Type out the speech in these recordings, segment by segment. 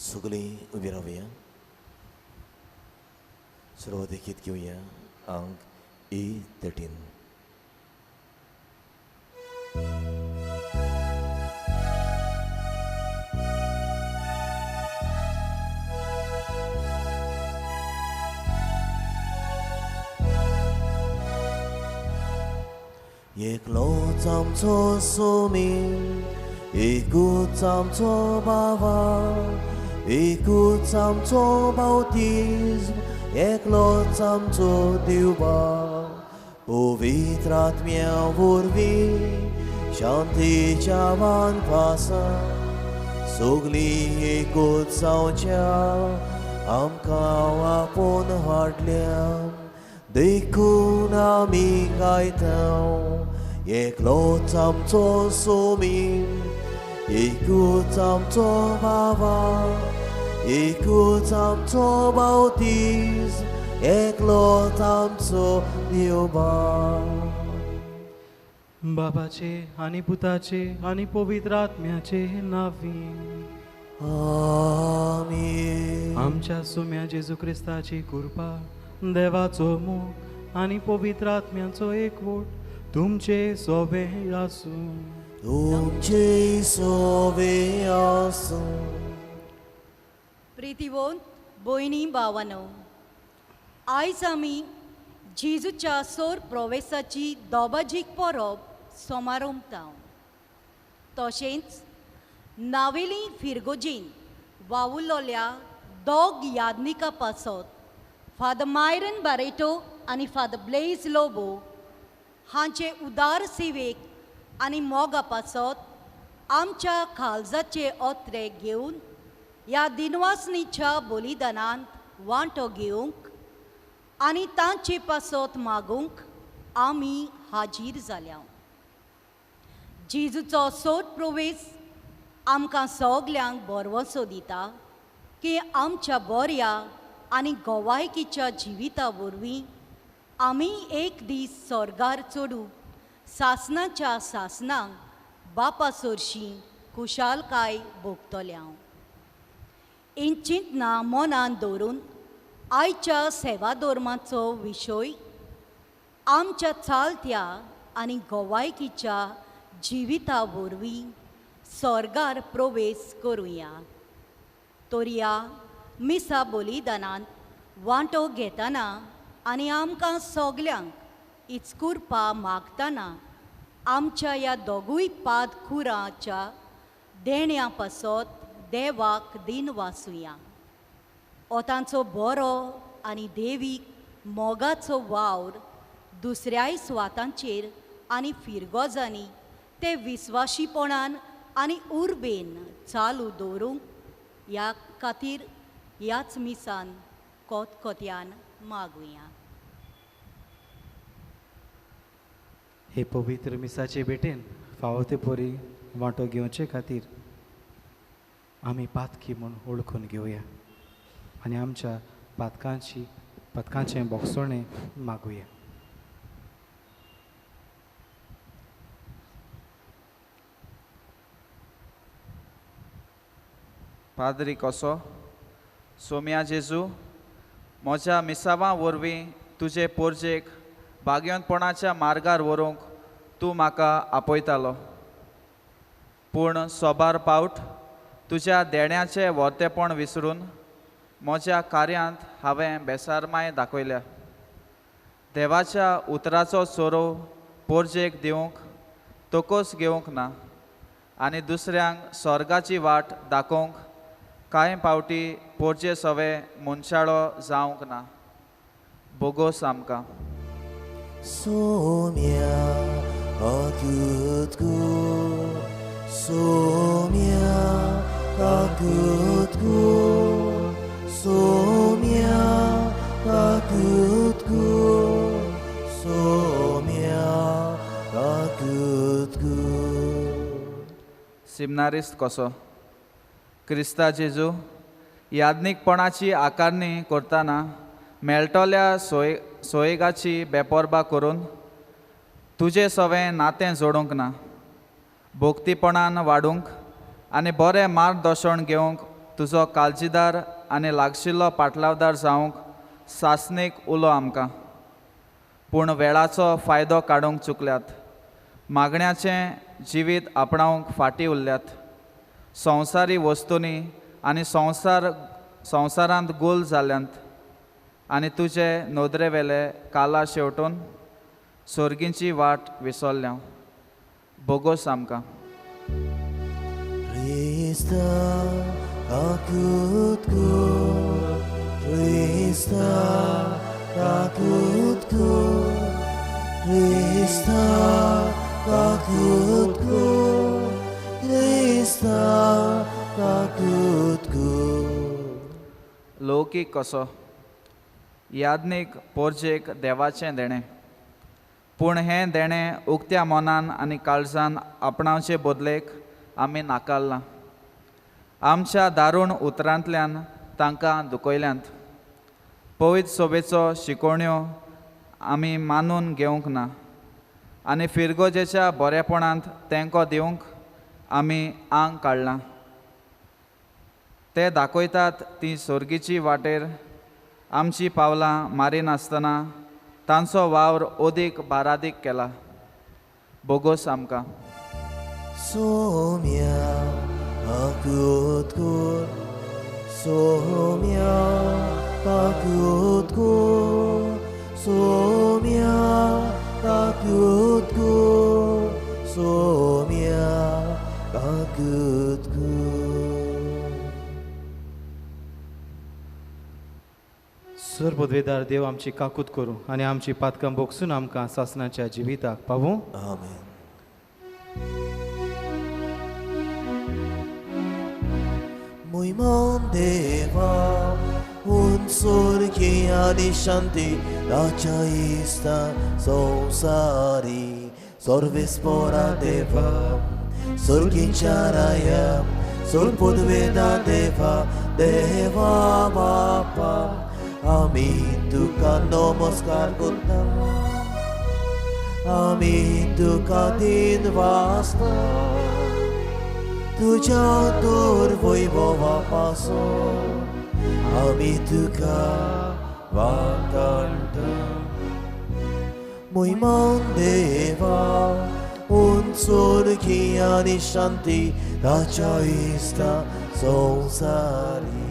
सगळीं उबी रावया. सर्व देखीत घेवया. अंक E13. एकलोच आमचो सोमी, एकूच आमचो बाबा, एकूच आमचो बावतिस्म, एकलोच आमचो दिवबा. पवित्र आत्म्या वरवीं शांतीच्या वानपासा सगळीं एकूच जावच्या आमकां आपोवन हाडल्या. देखून आमी गायतां एकलोच आमचो सोमी, एकूच आमचो बाबा, एकूच आमचो बावतिस्म, एकलोच आमचो देवबा. बाबाचे आनी पुताचे आनी पवित्र आत्म्याचे नांवी. आमीन. आमच्या सुम्या जेजू क्रिस्ताची कृपा, देवाचो मोग आनी पवित्र आत्म्याचो एकवट तुमचे सोबे आसूं. तुमचे सोबे आसूं. प्रितीवंत भयणी भावानो, आयज आमी जेजूच्या सोर प्रवेशाची दोबाजीक परब समारंभतां. तशेंच नावेली फिरगोजीन वावुरलोल्या दोग यादनिका पासत फादर मायरन बारेटो आनी फादर ब्लेज लोबो हांचे उदार सेवेक आनी मोगा पासत आमच्या काळजाचे ओत्रे घेवन ह्या दिनवासनीच्या बलिदानांत वांटो घेवंक आनी तांचे पासत मागूंक आमी हाजीर जाल्या. जेजूचो सोड प्रवेश आमकां सगल्यांक बरवसो दिता की आमच्या बऱ्या आनी गोवायकीच्या जिविता वरवीं आमी एक दीस स्वर्गार चडूंक सासणाच्या सासणांक बापा सोरशीं खुशालकाय भोगतल्या. ही चिंतना मनान दवरून आयच्या सेवा धर्माचो विशय आमच्या चालत्या आनी गोवायकीच्या जिविता वरवीं स्वर्गार प्रवेश करुया. तोरया मिसा बलिदानांत वांटो घेतना आनी आमकां सगल्यांक इचकुरपा मागतना आमच्या ह्या दोगूय पाद खुराच्या देण्या पासत देवाक दिन वासुया. ओतांचो बरो आनी देवीक मोगाचो वावर दुसऱ्याय स्वातांचेर आनी फिरगोजांनी ते विस्वाशीपणान आनी उर्बेन चालू दवरूंक ह्या खातीर ह्याच मिसान कोतकोत्यान मागुया. हे पवित्र मिसाचे भेटेन फावो ते परी वांटो घेवचे खातीर आमी पातकी म्हूण ओळखून घेवया आनी आमच्या पातकांचें बोगसोणें मागुया. पाद्री कसो सोम्या जेजू, म्हज्या मिसावां वरवीं तुजे पोरजेक भाग्यवंतपणाच्या मार्गार व्हरूंक तूं म्हाका आपयतालो. पूण सोबार पावट तुज्या देण्याचें वर्तेपण विसरून म्हज्या कार्यांत हांवें बेसारमाय दाखयल्या. देवाच्या उतराचो सोरो पोरजेक दिवंक तोकोस घेवंक ना आनी दुसऱ्यांक स्वर्गाची वाट दाखोवंक कांय पावटी पोरचे सवे मनशाळो जावंक ना. बोगोस आमकां. Saumya akutku, Saumya akutku, Saumya akutku, Saumya akutku. सिमनारिस्त कसो क्रिस्ता जेजू, यादनीकपणाची आकारणी करतना मेळटल्या सोयेगाची बेपरबा करून तुजें सवें नातें जोडूंक ना. भोक्तीपणान वाडूंक आनी बरें मार्गदर्शन घेवंक तुजो काळजीदार आनी लागशिल्लो पाटलावदार जावंक सासणेक उलो आमकां. पूण वेळाचो फायदो काडूंक चुकल्यात. मागण्याचें जिवीत आपणावंक फाटीं उरल्यात. संवसारी वस्तूंनी आनी संवसारांत गोल जाल्यांत आनी तुजे नोदरेवेले काला शेवटून सोर्गींची वाट विसरल्या. बोगोस आमकां. Krista takutku, Krista takutku, Krista takutku, Krista takutku. लौकीक कसो यादनीक पोरजेक देवाचें देणें. पूण हें देणें उक्त्या मनान आनी काळजान आपणावचे बदलेक आमी नाकारलां. आमच्या दारूण उतरांतल्यान तांकां दुखयल्यांत. पवित्र सोबेचो शिकोवण्यो आमी मानून घेवंक ना आनी फिरगोजेच्या बरेपणांत तेंको दिवंक आमी आंग काडलां. ते दाखयतात ती सोर्गीची वाटेर आमची पावलां मारिनासतना तांचो वावर ओदीक बारादीक केला. बोगोस आमकां. Somia takutku, Somia takutku, Somia takutku, Somia takutku. सर्वोद्वेदार देव आमची काकूत करूं आनी आमची पातकां बोगसून आमकां सासणाच्या जिविताक पावूं. Amen. Muy mandeva un sorgia di shanti la chaista sonsari sorve spora deva sorgincharaya sorpodveda deva deva bapa amin tu ka namaskar gutta amin tu ka din vasta तुझ्या तोर वैभवा पासून आमी तुका वाकणटा. मोहिमान देवा उंचोरकी आनी शांती ताच्या इश्टा संवसारी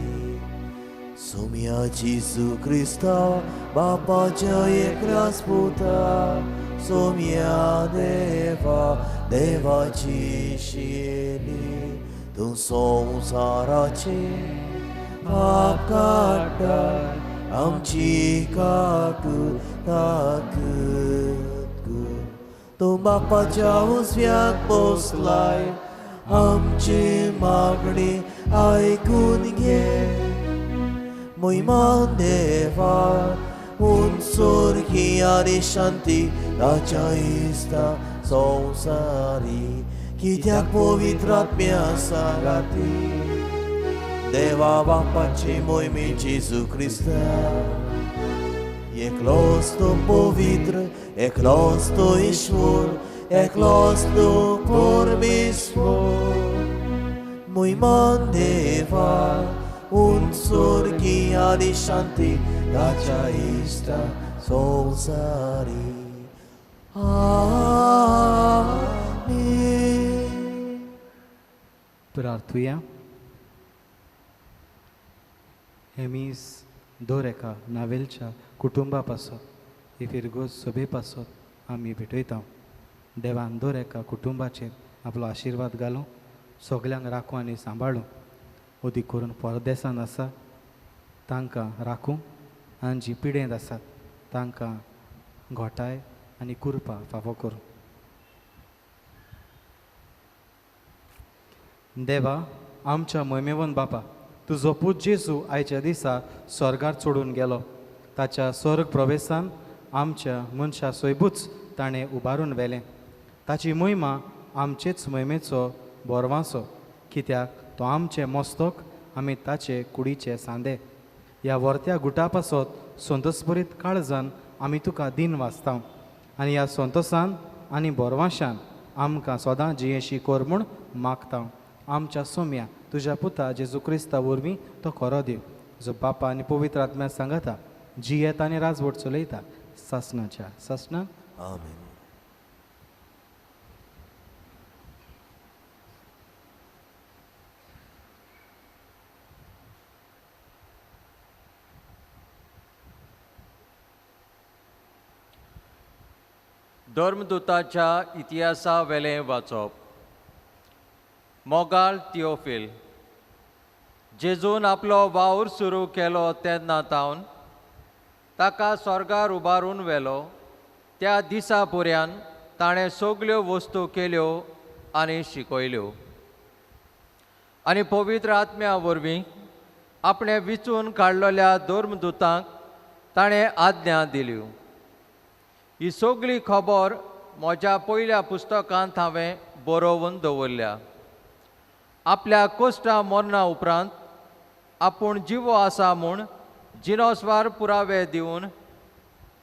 सोम्या जेजू क्रिस्ता बापाच्या एकरास पुता सोम्या देवा देवाची शेली तूं संवसाराचे पाप काडटाय आमची काकूत कर. तूं बापाच्या उजव्याक बसलाय आमची मागणी आयकून घे. मोहिमान देवा उंचोरकी आनी शांती ताच्या इश्टा संवसारी कित्याक पवित्र आत्म्या सांगाती देवा बापाची मोहिमे जेजू क्रिस्ता एकलोच तो पवित्र एकलोच तो ईश्वर एकलोच तो परमेश्वर. मोहिमान देवा उंचोरकी आनी शांती ताच्या इश्टा संवसारी. Amen. प्रार्थूया. हेमीस दोरेका नावेलच्या कुटुंबा पासत ही फिरगोज सोबे पासत आमी भेटयता. देवान दोरेका कुटुंबाचेर आपलो आशिर्वाद घालूं सगल्यांक राखूं आनी सांबाळूं. ओदी करून परदेसांत आसा तांकां राखूं आनी जी पिडेंत आसात तांकां घोटाय आनी कुरपा फावो करूं. देवा आमच्या मोहिमेवन बापा तुजो पूत जेजू आयच्या दिसा स्वर्गार चोडून गेलो. ताच्या स्वर्ग प्रवेशान आमच्या मनशा सोयबूच ताणें उबारून व्हेलें. ताची मोहिमा आमचेच मोहिमेचो बोरवांसो कित्याक तो आमचें मस्तक आमी ताचे कुडीचे सांदे. ह्या वर्त्या गुटा पासत संतोसभरीत काळजान आमी तुका दिन वाचतां आनी ह्या संतोसान आनी बोरवाशान आमकां सदां जियेशी कोर म्हूण मागता. आमच्या सोम्या तुज्या पुता जेजू क्रिस्ता वरवीं तो खरो देव जो बापा आनी पवित्र आत्म्या सांगता जी येता आनी राजवट चलयता सासणाच्या सासणान आमेन. धर्मदुताच्या इतिहासा वेलें वाचप. मोगाल थियोफील, जेजून आपलो वावर सुरू केलो तेन्ना तावन ताका स्वर्गार उबारून व्हेलो त्या दिसा पर्यान ताणें सगल्यो वस्तू केल्यो आनी शिकयल्यो आनी पवित्र आत्म्या वरवीं आपणे विचून काडलेल्या धर्मदुतांक ताणें आज्ञा दिल्यो. ही सगळी खबर म्हज्या पयल्या पुस्तकांत हांवें बरोवन दवरल्या. आपल्या कोश्टा मरणा उपरांत आपूण जिवो आसा म्हूण जिनोस्वार पुरावे दिवन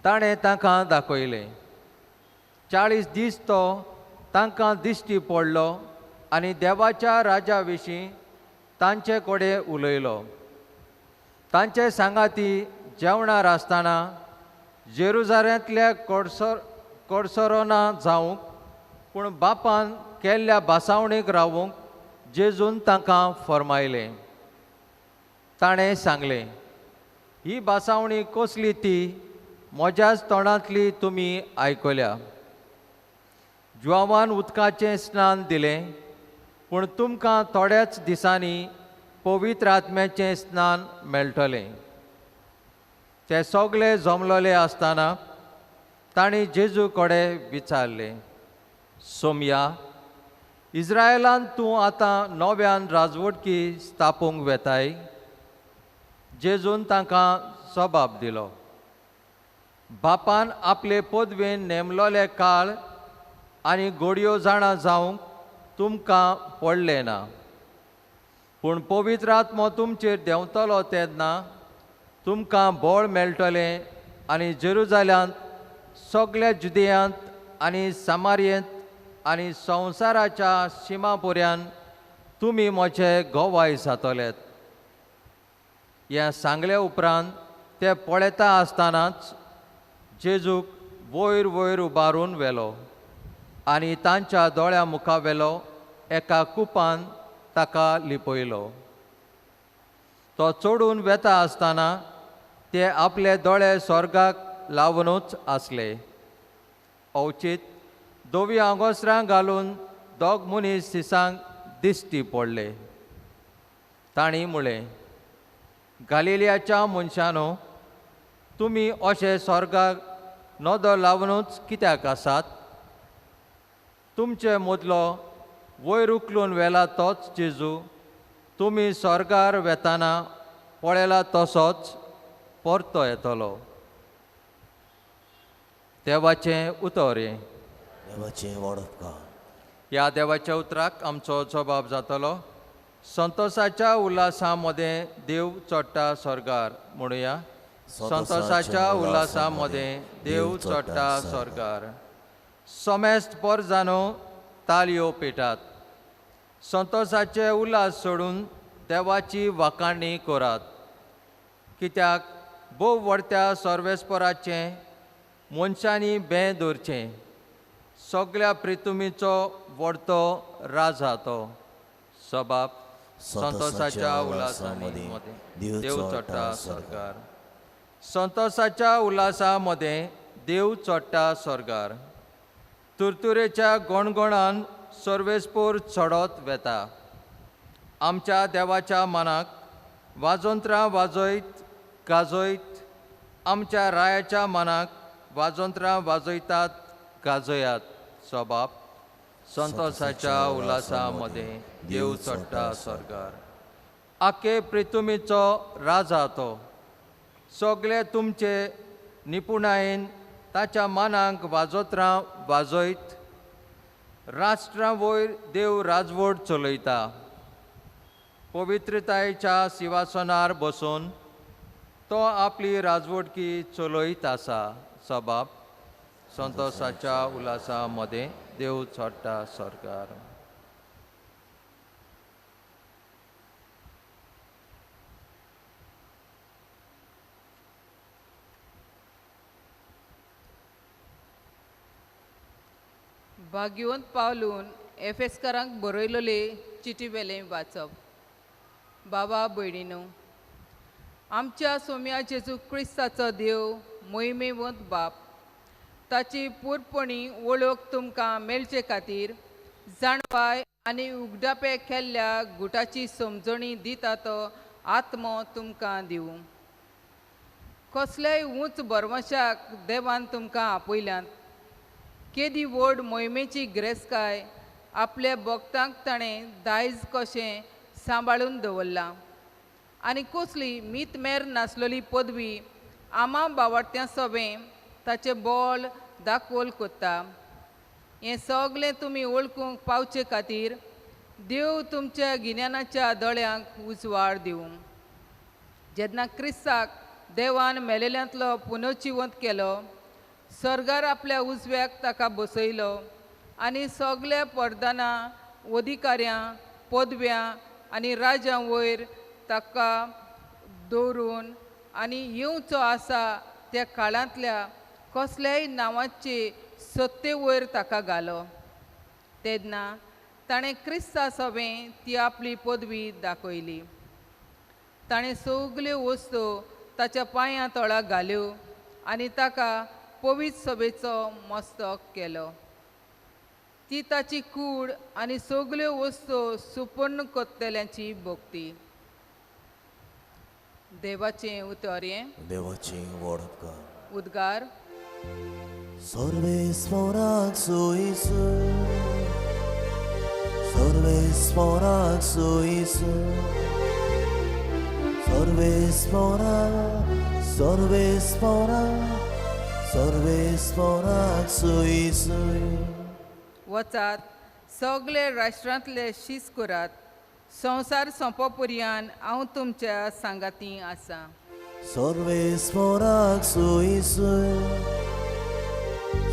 ताणें तांकां दाखयलें. 40 दीस तो तांकां दिश्टी पडलो आनी देवाच्या राजा विशीं तांचे कडेन उलयलो. तांचे सांगाती जेवणार आसतना जेरुजालेंतल्या कोडसोरोना जावंक पूण बापान केल्ल्या बासावणेक रावूंक जेजून तांकां फरमायलें. ताणें सांगलें, ही बासावणी कसली ती म्हज्याच तोंडांतली तुमी आयकल्या. जुवावान उदकाचें स्नान दिलें पूण तुमकां थोड्याच दिसांनी पवित्र आत्म्याचें स्नान मेळटलें. ते सगळे जमलोले आसतना तांणी जेजू कडेन विचारलें, सोमया, इस्रायेलांत तूं आतां नव्यान राजवटकी स्थापूंक वेताय? जेजून तांकां जबाब दिलो, बापान आपले पदवेन नेमलोले काळ आनी घडयो जाणा जावंक तुमकां पडलें ना. पूण पवित्र आत्मो तुमचेर देंवतलो तेन्ना तुमकां बळ मेळटलें आनी जेरुजाल्यांत, सगळ्या जुदेयांत आनी सामारियेंत आनी संवसाराच्या शिमा पर्यान तुमी म्हजे गोवाय जातलेत. हें सांगले उपरांत ते पळयता आसतनाच जेजूक वयर वयर उबारून व्हेलो आनी तांच्या दोळ्या मुखावेलो एका कुपान ताका लिपयलो. तो चडून वेता आसतना ते आपले दोळे स्वर्गाक लावनूच आसले. अवचीत 2 आगोस्त्रां घालून दोग मनीस सिसांक दिश्टी पडले. तांणी म्हळें, गालिलियाच्या मनशांनो, तुमी अशे स्वर्गाक नदो लावनूच कित्याक आसात? तुमचे मदलो वयर उखलून व्हेला तोच जेजू तुमी स्वर्गार वेताना पळयला तसोच परतो येतलो. देवाचें उतर. देवाचें वडपकार. ह्या देवाच्या उतराक आमचो जबाब जातलो. संतोशाच्या उल्हासा मदें देव चडटा स्वर्गार. म्हणुया, संतोशाच्या उल्हासा मदें देव चडटा स्वर्गार. समेस्त परजानो तालयो पेटात. संतोशाचे उल्हास सोडून देवाची वाखाणणी करात. कित्याक भोव व्हडत्या सर्वेस्पराचें मनशांनी बें दवरचें. सगळ्या प्रितुमीचो व्हडतो राजा तो. सबाब संतोशाच्या उल्हासा मदें देव चडटा स्वर्गार. संतोशाच्या उल्हासा मदें देव चडटा स्वर्गार. तुरतुरेच्या गणगणान सर्वेस्पोर चडत वेता. आमच्या देवाच्या मनाक वाजोंत्रां वाजयत गाजयत. आमच्या रायाच्या मनाक वाजोंत्रां वाजयतात गाजयात. सबाब संतोशाच्या उल्हासा मदें देव चडटा स्वर्गार. आखे प्रितुमीचो राजा तो. सगळे तुमचे निपुणायेन ताच्या मानाक वाजोत्रां वाजयत. राष्ट्रां वयर देव राजवट चलयता. पवित्रतायेच्या सिंहासनार बसून तो आपली राजवटकी चलयत आसा. सबाब संतोशाच्या उल्हासा मदें देव चडटा स्वर्गार. भाग्यवंत पावलून एफेसकारांक बरयलोले चिटी वेलें वाचप. बाबा भयणीनो, आमच्या सोम्या जेजू क्रिस्ताचो देव मोहिमेवंत बाप, ताची पुरपणी वळख तुमकां मेळचे खातीर जाणवाय आनी उगडापे केल्ल्या गुटाची समजणी दिता तो आत्मो तुमकां दिवं. कसलेय उंच बरवशाक देवान तुमकां आपयल्यांत. केदी व्हड मोहिमेची गिरेस्तकाय आपल्या भक्तांक ताणें दायज कशें सांबाळून दवरलां. आनी कसली मीतमेर नासलेली पदवी आमा बावार्थ्यां सवें ताचें बोल दाखोल कोत्ता. हें सगलें तुमी वळखूंक पावचे खातीर देव तुमच्या गिन्यानाच्या दोळ्यांक उजवाड दिवं. जेन्ना क्रिस्ताक देवान मेलेल्यांतलो पुनर्जिवंत केलो, सर्गार आपल्या उजव्याक ताका बसयलो आनी सगल्या परदानां, अधिकाऱ्यां, पदव्यां आनी राजां वयर ताका दवरून आनी येवचो आसा त्या काळांतल्या कसल्याय नांवाचे सत्ते वयर ताका घालो. तेन्ना ताणें क्रिस्ता सवें ती आपली पदवी दाखयली. ताणें सगल्यो वस्तू ताच्या पांयां तळा घाल्यो आनी ताका पवित्र सभेचो मस्तक केलो. ती ताची कूड आनी सगल्यो वस्तू सुपर्ण कोत्तेल्यांची भोगती. देवाचें उतर हें. देवाची वडपकार. उद्गार. सर्वेस्पराक सोयीसो, सर्वेस्पराक सोयीसो, सर्वेस्पराक, सर्वेस्पराक, सर्वेस्पराक सोयीसो. वचात, सगळे राष्ट्रांतले शीस करात. संवसार सोंपोपर्यंत हांव तुमच्या सांगाती आसा. सर्वेस्पराक सोयीसो,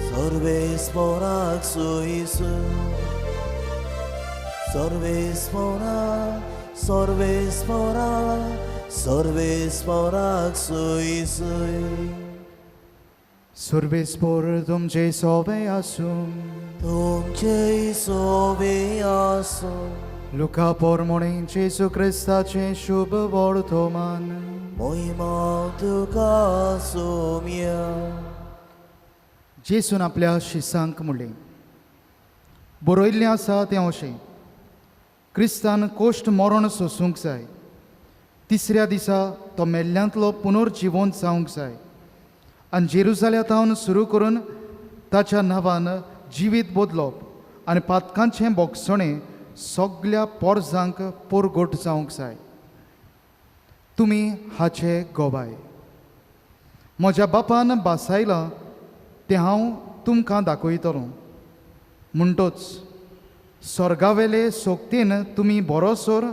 सर्वेस्पराक सोयीसो, सर्वेस्पराक, सर्वेस्पराक, सर्वेस्पराक सोयीसो. सर्वेस्पर तुमचे सोबे आसूं. तुमचे सोबे आसूं. लुका पोरमोणे जेजू क्रिस्ताचे शुभ वर्तमान. मोहिमा तुका सोम्या. जेजून आपल्या शिसांक म्हणलें, बरयल्लें आसा तें अशें, क्रिस्तान कोश्ट मरण सोसूंक जाय, तिसऱ्या दिसा तो मेल्ल्यांतलो पुनर्जिवंत जावंक जाय आनी जेरुसालेमांतल्यान सुरू करून ताच्या नांवान जिवीत बदलप आनी पातकांचें बोगसणें सगल्या पोरजांक पोरगोट जावंक जाय. तुमी हाचे गोबाय. म्हज्या बापान बासायलां तें हांव तुमकां दाखयतलों. म्हणटोच स्वर्गावेले सोक्तीन तुमी बरोसोर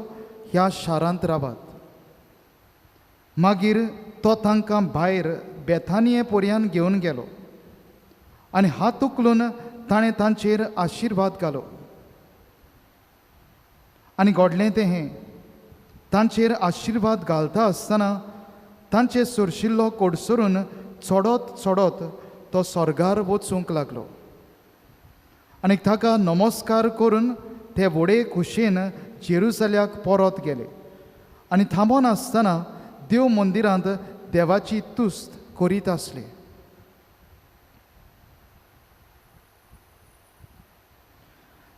ह्या शारांत रावात. मागीर तो तांकां भायर बेथानिये पर्यंत घेवन गेलो आनी हात उखलून ताणें तांचेर आशिर्वाद घालो. आनी घडलें तें हें, तांचेर आशिर्वाद घालता आसतना तांचे सुरशिल्लो कोडसरून चडत चडत तो स्वर्गार वचूंक लागलो. आनी ताका नमस्कार करून ते व्हडे खुशेन जेरुसल्याक परत गेले. आनी थांबोन आसतना देव मंदिरांत देवाची तुस्त करीत आसले.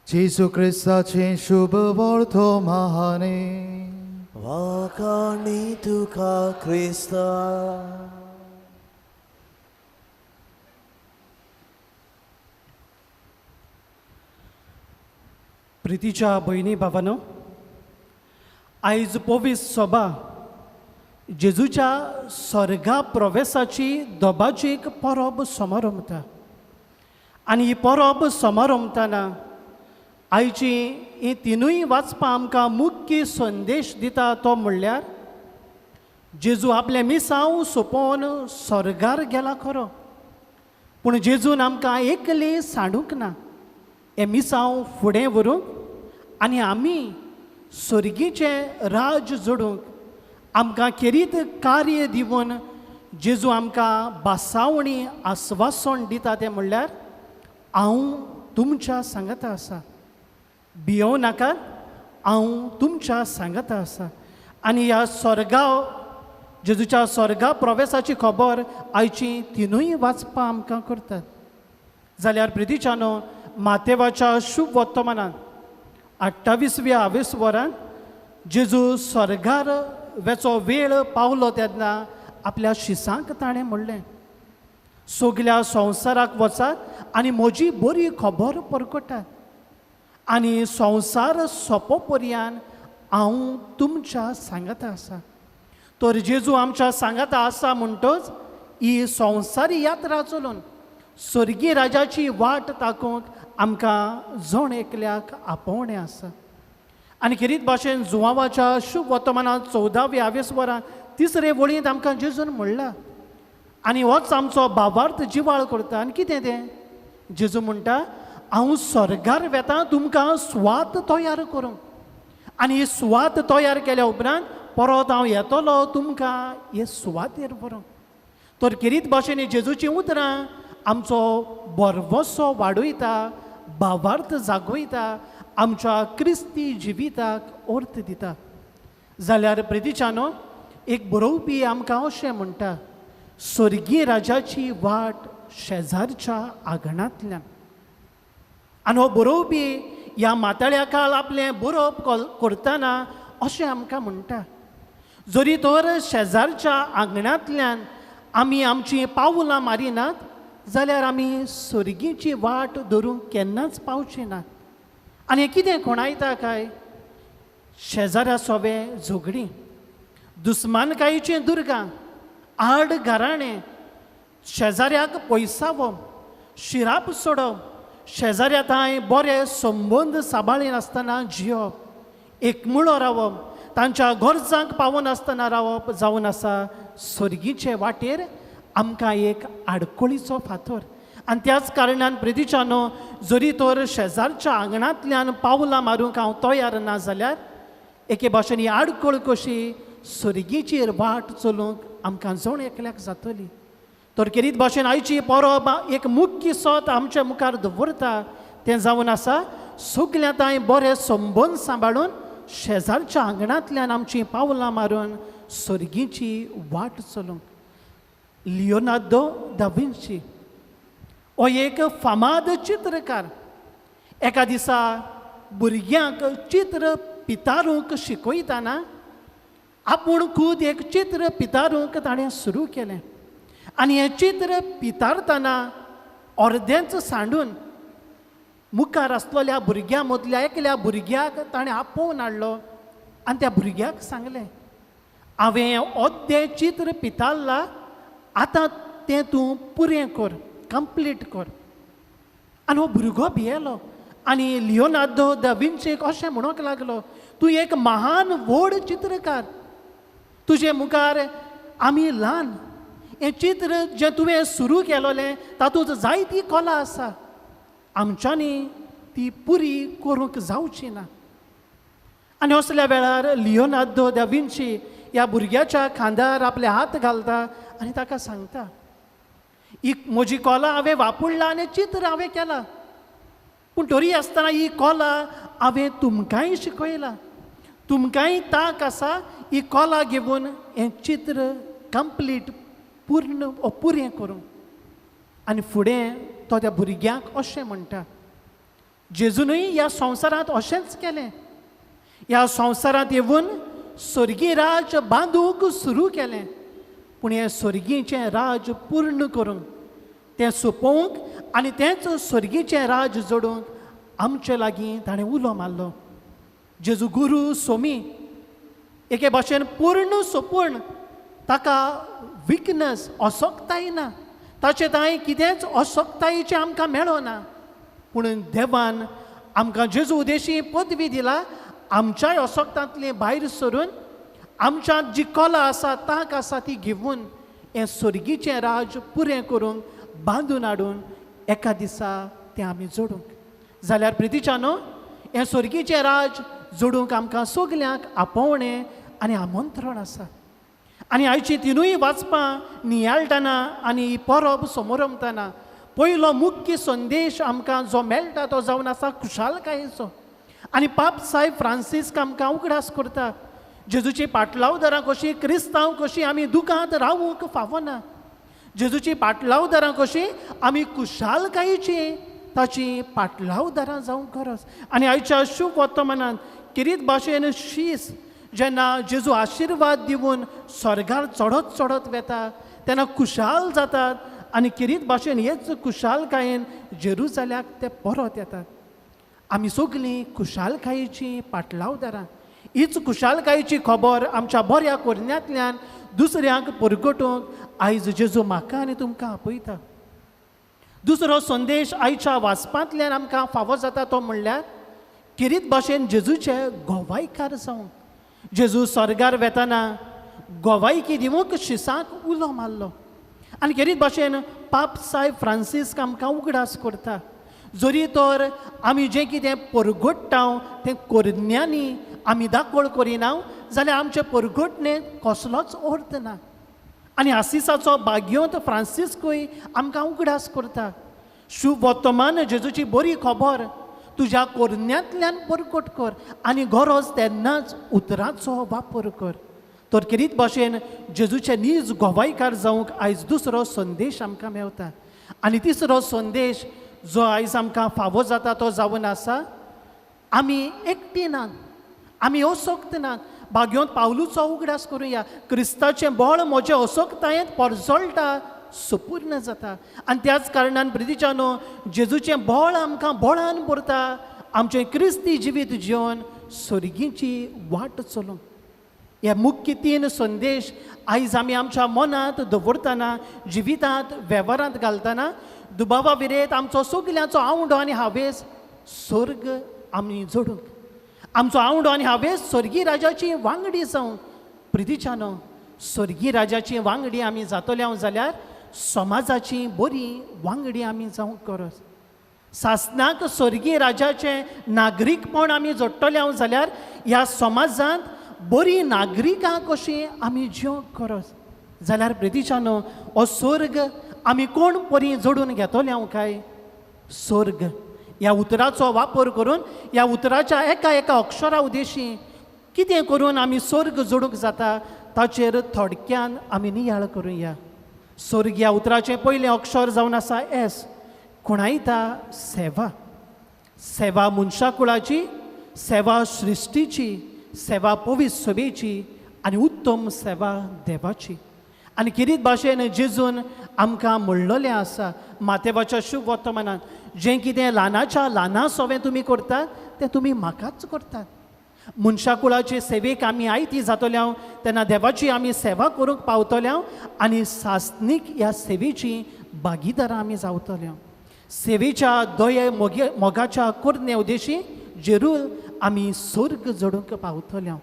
जेजू क्रिस्ताचे शुभ वर्तमाने. वाकाणी तुका क्रिस्ता. प्रितीच्या भयणी भावांनो, आयज पवित्र सभा जेजूच्या स्वर्गा प्रवेशाची दोबाचीक परब समारंभता. आनी ही परब समारंभताना आयची ही तिनूय वाचपां आमकां मुख्य संदेश दिता तो म्हणल्यार जेजू आपल्या मिसांव सोंपोवन स्वर्गार गेला खरो, पूण जेजून आमकां एकले सांडूंक ना. हे मिसांव फुडें व्हरूंक आनी आमी स्वर्गीचें राज जोडूंक आमकां खेरीत कार्य दिवन जेजू आमकां बासावणी आस्वासन दिता तें म्हणल्यार हांव तुमच्या सांगाता आसा. भियोव नाकात, हांव तुमच्या सांगाता आसा. आनी ह्या जेजूच्या स्वर्गा प्रवेशाची खबर आयची तिनूय वाचपां आमकां करतात. जाल्यार प्रितीच्यानो, मातेवाच्या शुभ वर्तमानांत 28व्या आवेसवरांत जेजू स्वर्गार वेचो वेळ पावलो तेन्ना आपल्या शिसांक ताणें म्हणलें, सगल्या संवसाराक वचात आनी म्हजी बरी खबर परगटात, आनी संवसार सोंपो पर्यंत हांव तुमच्या सांगाता आसा. तर जेजू आमच्या सांगाता आसा म्हणटच ही संवसारी यात्रा चलून स्वर्गीय राजाची वाट ताकूंक आमकां जण एकल्याक आपोवणें आसा. आनी खेरीत भाशेन जुवांवाच्या शुभ वर्तमानांत 14व्या आवेसवरांत 3रे वळींत आमकां जेजून म्हणला. आनी होच आमचो भावार्थ जिवाळ करता. आनी कितें तें? जेजू म्हणटा, हांव स्वर्गार वेतां तुमकां स्वात तयार करूंक, आनी ही स्वात तयार केल्या उपरांत परत हांव येतलो तुमकां हे सुवातेर व्हरूंक. तर खेरीत भाशेन ही जेजूची उतरां आमचो बरवसो वाडयता, भावार्थ जागयता, आमच्या क्रिस्ती जिविताक अर्थ दिता. जाल्यार प्रितीच्यानो, एक बरोवपी आमकां अशें म्हणटा, स्वर्गीय राजाची वाट शेजारच्या आंगणांतल्यान. आनी हो बरोवपी ह्या माताळ्या काळ आपलें बरोवप करतना अशें आमकां म्हणटा, जरी तर शेजारच्या आंगणांतल्यान आमी आमचीं पावलां मारिनात, जाल्यार आमी स्वर्गीची वाट धरूंक केन्नाच पावची नात. आनी हें कितें कोणायता काय? शेजाऱ्या सोबे झगडीं, दुस्मानकायेचें दुर्गां, आड घराणें, शेजाऱ्याक पयसावप, शिराप सोडप, शेजाऱ्या थंय बरे संबंद सांबाळीनासतना जियेवप, एकमुळो रावप, तांच्या गरजांक पावनासतना रावप जावन आसा स्वर्गीचे वाटेर आमकां एक आडकोळीचो फातर. आनी त्याच कारणान प्रितीच्यानो, जरी तर शेजारच्या आंगणांतल्यान पावलां मारूंक हांव तयार ना जाल्यार एके भाशेन ही आडकोळ कशी स्वर्गीचेर वाट चलूंक आमकां जण एकल्याक जातली. तर खेरीत भाशेन आयची परब एक मुख्य सत आमच्या मुखार दवरता. तें जावन आसा सगल्या थंय बरे संबंद सांबाळून शेजारच्या आंगणांतल्यान आमचीं पावलां मारून स्वर्गीची वाट चलूंक. लियोनार्दो दा विंची हो एक फामाद चित्रकार. एका दिसा भुरग्यांक चित्र पितारूंक शिकयतना आपूण खूद एक चित्र पितारूंक ताणें सुरू केलें. आनी हें चित्र पितारतना अर्देंच सांडून मुखार आसलेल्या भुरग्यां मदल्या एकल्या भुरग्याक ताणें आपोवन हाडलो आनी त्या भुरग्याक सांगलें, हांवें अर्दें चित्र पितारलां, आतां तें तूं पुरें कर, कंप्लीट कर. आनी हो भुरगो भियेलो आनी लियोनार्दो दा विंचीक अशें म्हणूंक लागलो, तूं एक महान व्हड चित्रकार, तुजे मुखार आमी ल्हान. हें चित्र जें तुवें सुरू केलोलें तातूंत जायती कला आसा, आमच्यांनी ती पुरी करूंक जावची ना. आनी असल्या वेळार लियोनार्दो दा विंची ह्या भुरग्याच्या खांद्यार आपले हात घालता आनी ताका सांगता, ही म्हजी कला हांवें वापरला आनी चित्र हांवें केलां, पूण तरी आसतना ही कला हांवें तुमकांय शिकयला, तुमकांय ताक आसा ही कला घेवन हें चित्र कंप्लीट पूर्ण पुरें करूंक. आनी फुडें तो त्या भुरग्याक अशें म्हणटा, जेजूनय ह्या संवसारांत अशेंच केलें. ह्या संवसारांत येवन स्वर्गीय राज बांदूंक सुरू केलें, पूण हें स्वर्गीचें राज पूर्ण करूंक, तें सोंपोवंक आनी तेंच स्वर्गीचें राज जोडूंक आमचे लागीं ताणें उलो मारलो. जेजू गुरू सोमी एके भाशेन पूर्ण सोपून ताका विकनस असोक्ताय ना, ताचे थंय कितेंच असोक्तायेचें आमकां मेळना. पूण देवान आमकां जेजू उदेशी पदवी दिला, आमच्याय असोक्तांतली भायर सरून आमच्यात जी कला आसा ताक आसा ती घेवन हें स्वर्गीचें राज पुरें करूंक बांदून हाडून एका दिसा तें आमी जोडूंक. जाल्यार प्रितीच्यानो, हें स्वर्गीचें राज जोडूंक आमकां सगल्यांक आपोवणें आनी आमंत्रण आसा. आनी आयची तिनूय वाचपां नियाळटना आनी ही परब समोरमतना पयलो मुख्य संदेश आमकां जो मेळटा तो जावन आसा खुशालकायेचो. आनी पाप सायब फ्रांसीस आमकां उगडास करता जेजूची पाटलावदारां कशी क्रिस्तांव कशी आमी दुखांत रावूंक फावना. जेजूची पाटलावदारां कशी आमी खुशालकायेची ताची पाटलावदारां जावंक गरज. आनी आयच्या शुभ वर्तमानांत किरीत भाशेन शीस जेन्ना जेजू आशिर्वाद दिवन स्वर्गार चडत चडत वेता तेन्ना खुशाल जातात आनी किरीत भाशेन हेच खुशालकायेन जेरुसल्याक ते परत येतात. आमी सगळीं खुशालकायेची पाटलावदारां. हीच खुशालकायेची खबर आमच्या बऱ्या कोरण्यांतल्यान दुसऱ्यांक परगटूंक आयज जेजू म्हाका आनी तुमकां आपयता. दुसरो संदेश आयच्या वाचपांतल्यान आमकां फावो जाता तो म्हणल्यार किरीत भाशेन जेजूचे गोवायकार जावंक. जेजू स्वर्गार वेताना गोवायकी दिवंक शिसांक उलो मारलो. आनी किरीत भाशेन पाप सायब फ्रांसीस आमकां उगडास करता. जरी तर आमी जें कितें परगट्टा तें कोरण्यांनी आमी दाखोळ करिना जाल्यार आमचे परगटणेक कसलोच अर्थ ना. आनी आसिसाचो भाग्योंत फ्रांसिस्कूय आमकां उगडास करता. शुभ वर्तमान जेजूची बरी खबर तुज्या कोरण्यांतल्यान परगट कर आनी गरज तेन्नाच उतराचो वापर कर. तर किरीत भाशेन जेजूचे नीज गोवायकार जावंक आयज दुसरो संदेश आमकां मेवता. आनी तिसरो संदेश जो आयज आमकां फावो जाता तो जावन आसा आमी एकटी नात, आमी असोक्त नात. भाग्योंत पावलूचो उगडास करुया. क्रिस्ताचें बळ म्हजे असोक्तायेंत परजळटा सुपूर्ण जाता. आनी त्याच कारणान प्रितीच्यानो जेजूचें बळ आमकां बळान भरता आमचें क्रिस्ती जिवीत जिवन स्वर्गीची वाट चलूंक. हे मुख्य 3 संदेश आयज आमी आमच्या मनांत दवरतना जिवितांत वेव्हारांत घालतना दुबावा विरेत आमचो सगल्यांचो आवंडो आनी हावेस स्वर्ग आमी जोडूंक. आमचो आवंडो आनी हावेस स्वर्गीय राजाची वांगडी जावंक. प्रितीच्यानो स्वर्गीय राजाची वांगडी आमी जातल्यांव जाल्यार समाजाची बरी वांगडी आमी जावंक गरज. सासणाक स्वर्गीय राजाचें नागरीकपण आमी जोडटल्यांव जाल्यार ह्या समाजांत बरी नागरिकां कशी आमी जिवंक गरज. जाल्यार प्रितीच्यानो हो स्वर्ग आमी कोण परी जोडून घेतल्यांव काय? स्वर्ग ह्या उतराचो वापर करून ह्या उतराच्या एका एका अक्षरा उदेशी कितें करून आमी स्वर्ग जोडूंक जाता ताचेर थोडक्यान आमी नियाळ करुया. स्वर्ग ह्या उतराचें पयलें अक्षर जावन आसा एस. खुणायता सेवा. सेवा मनशा कुळाची, सेवा सृश्टीची, सेवा पवित्र सभेची आनी उत्तम सेवा देवाची. आनी किरीत भाशेन जेजून आमकां म्हणलेलें आसा मातेवाच्या शुभ वर्तमानांत जें कितें ल्हानाच्या ल्हाना सोवें तुमी करतात तें तुमी म्हाकाच करतात. मनशा कुळाचे सेवेक आमी आयती जातल्यांव तेन्ना देवाची आमी सेवा करूंक पावतल्यांव आनी सासनीक ह्या सेवेची भागीदारां आमी जावतल्यांव. सेवेच्या दोये मोगाच्या कोरणे उदेशी जेरूल आमी स्वर्ग जोडूंक पावतल्यांव.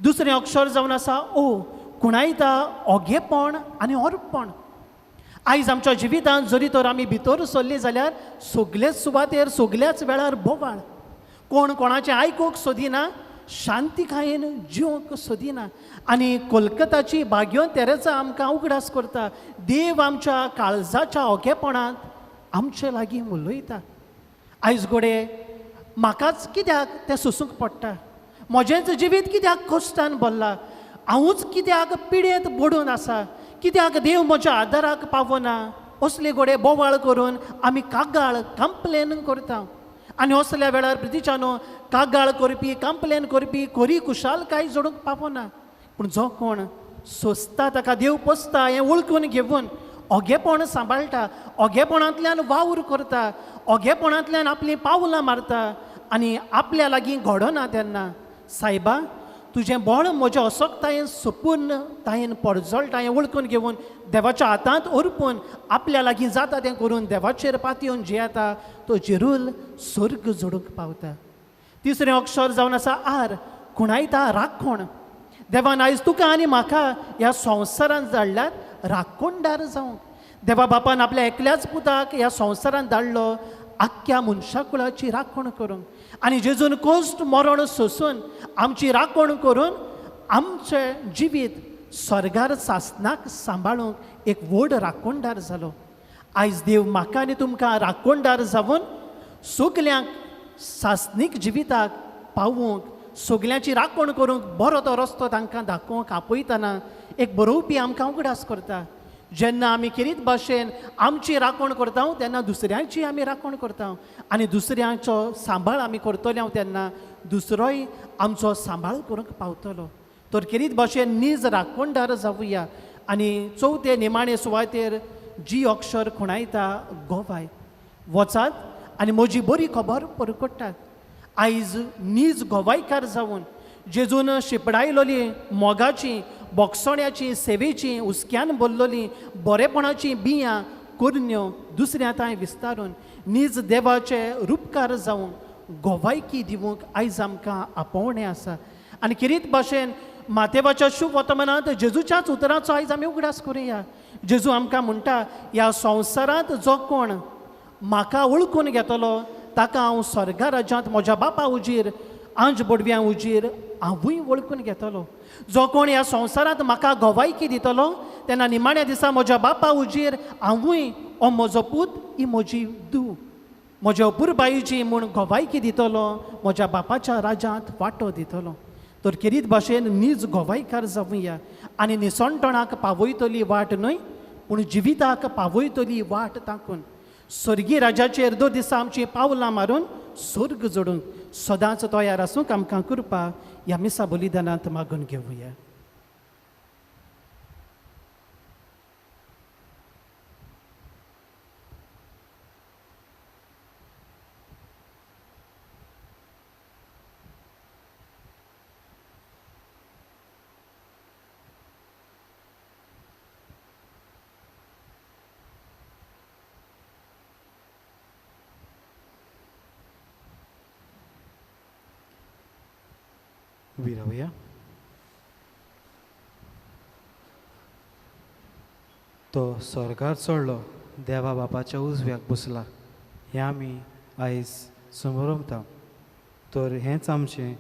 दुसरें अक्षर जावन आसा ओ. खुणायता ओगेपण आनी ओरपण. आयज आमच्या जिवितांत जरी तर आमी भितर सरलीं जाल्यार सगळेच सुवातेर सगळ्याच वेळार बोवाळ. कोण कोणाचें आयकूंक सोदिना, शांतीकायेन जिवंक सोदिना. आनी कोलकाताची भाग्योन तेरेचा आमकां उगडास करता. देव आमच्या काळजाच्या ओगेपणांत आमचे लागीं उलयता. आयज घोडे म्हाकाच कित्याक तें सोसूंक पडटा? म्हजेंच जिवीत कित्याक कश्टान भरला? हांवूच कित्याक पिडेंत बुडून आसा? कित्याक देव म्हज्या आदाराक पावना? असले घोडे बोवाळ करून आमी कागाळ कंप्लेन करता. आनी असल्या वेळार प्रितीच्यानो कागाळ करपी कंप्लेन करपी खरी कुशालकाय जोडूंक पावना. पूण जो कोण सोंसता ताका देव पोसता हें वळखून घेवन ओगेपण सांबाळटा, ओगेपणांतल्यान वावर करता, ओगेपणांतल्यान आपलीं पावलां मारता आनी आपल्या लागीं घडना तेन्ना सायबा तुजें बळ म्हज्या असोक्तायेन सोपून तायेन पडजळटा हें वळखून घेवन देवाच्या हातांत ओरपून आपल्या लागीं जाता तें करून देवाचेर पातयेवन जियेता तो जेरूल स्वर्ग जोडूंक पावता. तिसरें अक्षर जावन आसा आर. खुणायता राखण. देवान आयज तुका आनी म्हाका ह्या संवसारांत धाडल्यार राखणदार जावंक. देवा बापान आपल्या एकल्याच पुताक ह्या संवसारांत धाडलो आख्ख्या मनशा कुळाची राखण करूंक. आनी जेजून कोश्ट मरण सोसून आमची राखण करून आमचें जिवीत स्वर्गार सासनाक सांबाळूंक एक व्हड राखणदार जालो. आयज देव म्हाका आनी तुमकां राखणदार जावन सगल्यांक सासनीक जिविताक पावूंक सगल्यांची राखण करूंक बरो तो रस्तो तांकां दाखोवंक आपयतना एक बरोवपी आमकां उगडास करता. जेन्ना आमी किरीत भाशेन आमची राखण करता तेन्ना दुसऱ्यांची आमी राखण करता आनी दुसऱ्यांचो सांबाळ आमी करतले तेन्ना दुसरोय आमचो सांबाळ करूंक पावतलो. तर किरीत भाशेन नीज राखणदार जावुया आनी चवथे निमाणे सुवातेर जी अक्षर खुणायता गोवाय वचात आनी म्हजी बरी खबर परकडटात. आयज नीज गोवायकार जावन जेजून शिपडायलोली मोगाची बोगसोण्याची सेवेची उस्क्यान भरलोली बरेपणाची बियां कुर्ण्यो दुसऱ्या तांय विस्तारून नीज देवाचे रुपकार जावंक गोवायकी दिवंक आयज आमकां आपोवणें आसा. आनी किरीत भाशेन मातेवाच्या शुभ वर्तमानांत जेजूच्याच उतराचो आयज आमी उगडास करुया. जेजू आमकां म्हणटा ह्या संवसारांत जो कोण म्हाका वळखून घेतलो ताका हांव स्वर्गा राज्यांत म्हज्या बापा उजीर आंज बोडव्यां उजीर हांवूय वळखून घेतलो. जो कोण ह्या संवसारांत म्हाका गोवायकी दितलो तेन्ना निमाण्या दिसा म्हज्या बापा उजीर हांवूय हो म्हजो पूत ही म्हजी धूव म्हज्या पुरबाईची म्हूण गोवायकी दितलो म्हज्या बापाच्या राज्यांत वांटो दितलो. तर किरीत भाशेन नीज गोवायकार जावुया आनी निसणटणाक पावयतली वाट न्हय पूण जिविताक पावयतली वाट ताकून स्वर्गीय राजाचेर दर दिसा आमची पावलां मारून स्वर्ग जोडूंक सदांच तयार आसूंक आमकां कृपा ह्या मिसा बलिदानांत मागून घेवया. उबी रावया. तो स्वर्गार चडलो देवा बापाच्या उजव्याक बसला हें आमी आयज समरमता. तर हेंच आमचें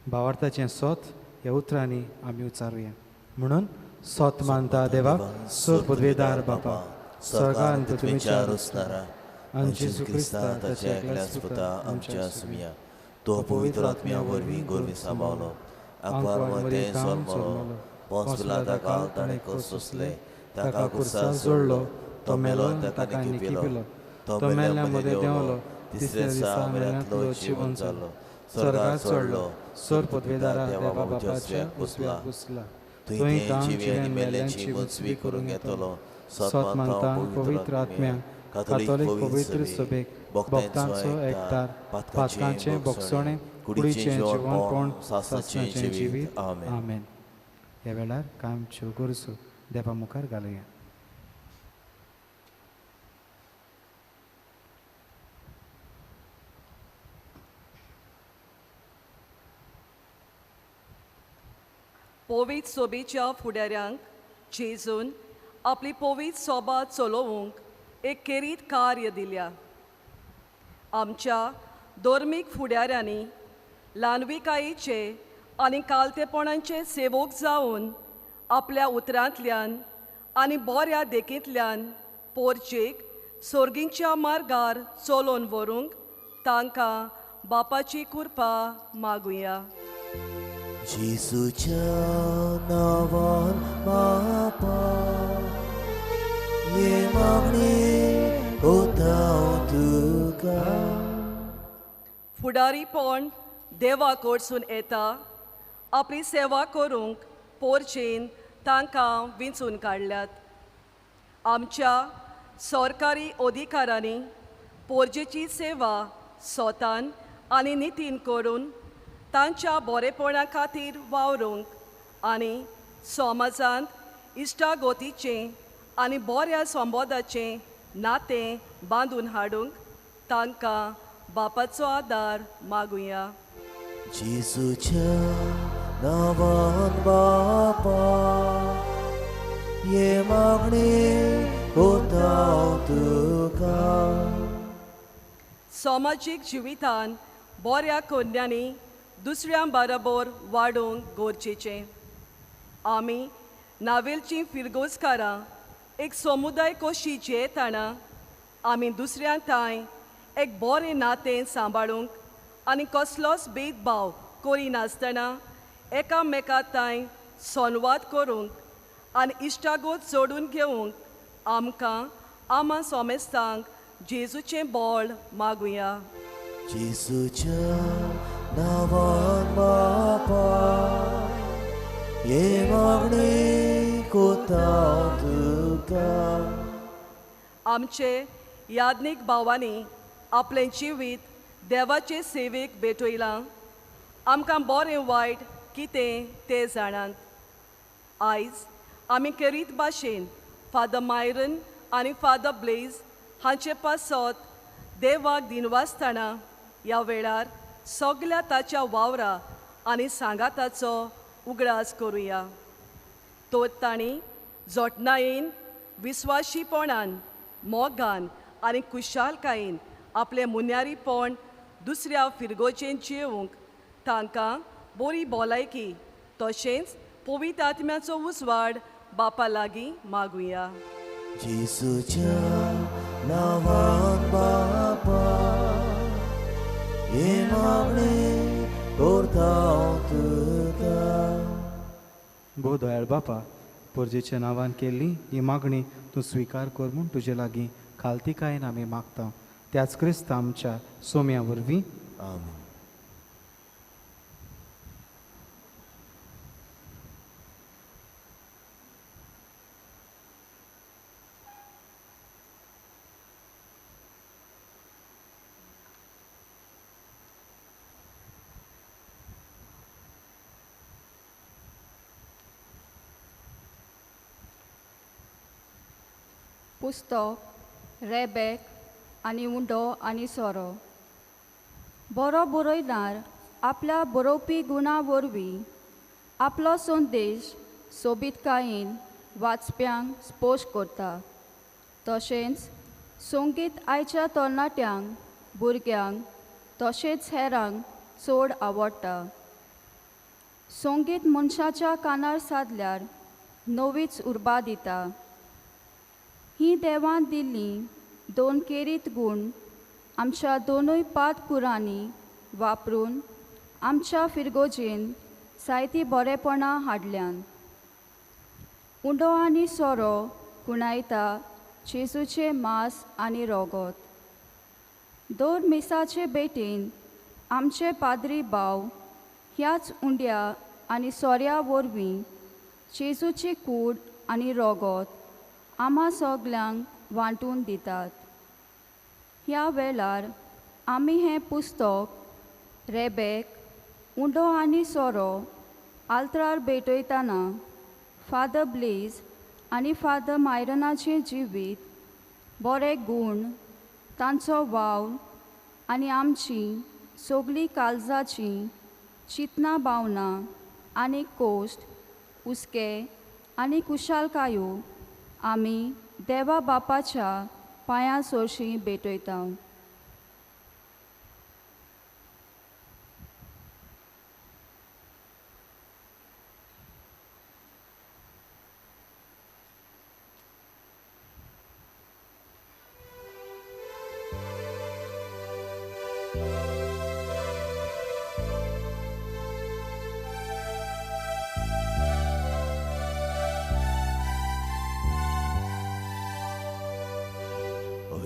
भावार्थाचें सोत ह्या उतरांनी आमी उचारुया. म्हणून सोत मानता देवा सोर पदवेदार बापा स्वर्गान पृथ्वीच्या रचणारा आनी जेजू क्रिस्ता ताच्या एकल्याच पुता आमच्या सुमिया तो पवित्र आत्म्या वरवीं गोरवी सांबावलो आंकवार मध्ये सोलमलो पोंच पिलाता काल ताणें कस सोंसले ताका कुर्सार जोडलो तो मेलो ताका निकिपिलो तो मेल्या मध्ये देंवलो तिसऱ्या दिसा मेल्यातलो जिवन जालो स्वर्गार चडलो सोर पदवेदारा देवा बापाच्या बसला थंय जिवी आनी मेल्यांची वंचवी करून घेतलो. सोत मानता पवित्र आत्म्या कातोलीक पवित्र सभेक भक्तांचो एकठार पातकांचें बोगसोणें कुडीचें जिवणपण सासणाचें जिवीत आमेन. ह्या वेळार कांय आमच्यो गरजो देवा मुखार घालुया. पवित्र सोबेच्या फुडाऱ्यांक जेजून आपली पवित्र सोबा चलोवंक एक केरीत कार्य दिल्या. आमच्या धर्मीक फुडाऱ्यांनी ल्हानविकायेचे आनी कालतेपणांचे सेवक जावन आपल्या उतरांतल्यान आनी बऱ्या देखींतल्यान पोरचेक सोर्गींच्या मार्गार चलोवन व्हरूंक तांकां बापाची कृपा मागुया. जेजूच्या नांवान बापा ये मागणी कोता तुका. फुडारीपण देवा कडसून येता. आपली सेवा करूंक पोरचेन तांकां विंचून काडल्यात. आमच्या सरकारी अधिकाऱ्यांनी पोरजेची सेवा स्वतान आनी नितीन करून तांच्या बरेपणा खातीर वावरूंक आनी समाजांत इश्टागोतीचें आनी बऱ्या संबोधाचें नातें बांदून हाडूंक तांकां बापाचो आदार मागुया. जेजूच्या नांवान बापा ये मागणी कोता तुका. समाजीक जिवितान बऱ्या कन्यांनी दुसऱ्यां बरोबर वाडूंक गरजेचें. आमी नावेलचीं फिरगोजकारां एक समुदाय कशी जेयताना आमी दुसऱ्या थंय एक बरें नातें सांबाळूंक आनी कसलोच भेदभाव करिनासतना एकामेका थंय संवाद करूंक आनी इश्टागोत जोडून घेवंक आमकां आमा सोमेस्तांक जेजूचें बोळ मागुया. जेजूच्या नांवान बापा हे मागणी कोता तुका. आमचे याज्ञीक भावांनी आपलें जिवीत देवाचे सेवेक भेटयलां. आमकां बरें वायट कितें तें जाणात. आयज आमी करीत भाशेन फादर मायरन आनी फादर ब्लेज हांचे पासत देवाक दिनवासतना ह्या वेळार सगल्या ताच्या वावरा आनी सांगाताचो उगडास करुया. तो तांणी जोटणायेन विस्वाशीपणान मोगान आनी कुशालकायेन आपलें मुन्यारीपण दुसऱ्या फिरगोचेन जिवूंक तांकां बरी भलायकी तशेंच पवित्र आत्म्याचो उजवाड बापा लागीं मागुया. जेजूच्या नांवान बापा हे मागणी कोता तुका. भोव दयाळ बापा, पोरजेच्या नांवान केल्ली ही मागणी तूं स्विकार कर म्हूण तुजे लागीं खालतीकायेन आमी मागता. त्याच क्रिस्त आमच्या सोम्या वरवीं आमीन. पुस्तक रेबेक आनी उंडो आनी सोरो. बरो बरयणार आपल्या बरोवपी गुणा वरवीं आपलो संदेश सोबीतकायेन वाचप्यांक स्पोश करता. तशेंच संगीत आयच्या तरणाट्यांक, भुरग्यांक तशेंच हेरांक चड आवडटा. संगीत मनशाच्या कानार सादल्यार नवीच उर्बा दिता. ही देवान दिल्ली दोन केरीत गूण आमच्या दोनूय पादकुरांनी वापरून आमच्या फिरगोजेन जायती बरेपणां हाडल्यान. उंडो आनी सोरो कुणायता जेजूचे मांस आनी रोगोत. दर मिसाचे बेटेन आमचे पाद्री भाव ह्याच उंड्या आनी सोऱ्या वरवीं जेजूची कूड आनी रोगोत आम्हा सगल्यांक वांटून दितात. ह्या वेळार आमी हें पुस्तक रेबेक, उंडो आनी सोरो आल्तार भेटयतना फादर ब्लेज आनी फादर मायरनाचें जिवीत, बरे गूण, तांचो वाव आनी आमची सगळीं काळजाचीं चिंतना भावना आनी कोश्ट, हुस्के आनी कुशालकायो आमी देवा बापाच्या पांयां सोरशीं भेटयता.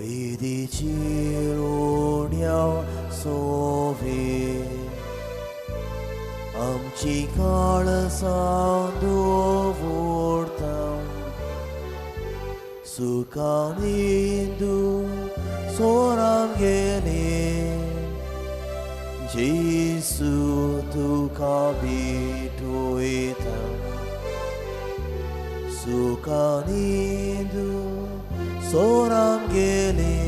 Vidici ronia sovi amci काळसांदू व्हरतां सुखानिंदू सोराम गेले जेसू तुका भेटयता सुखानिंदू सोराम गेले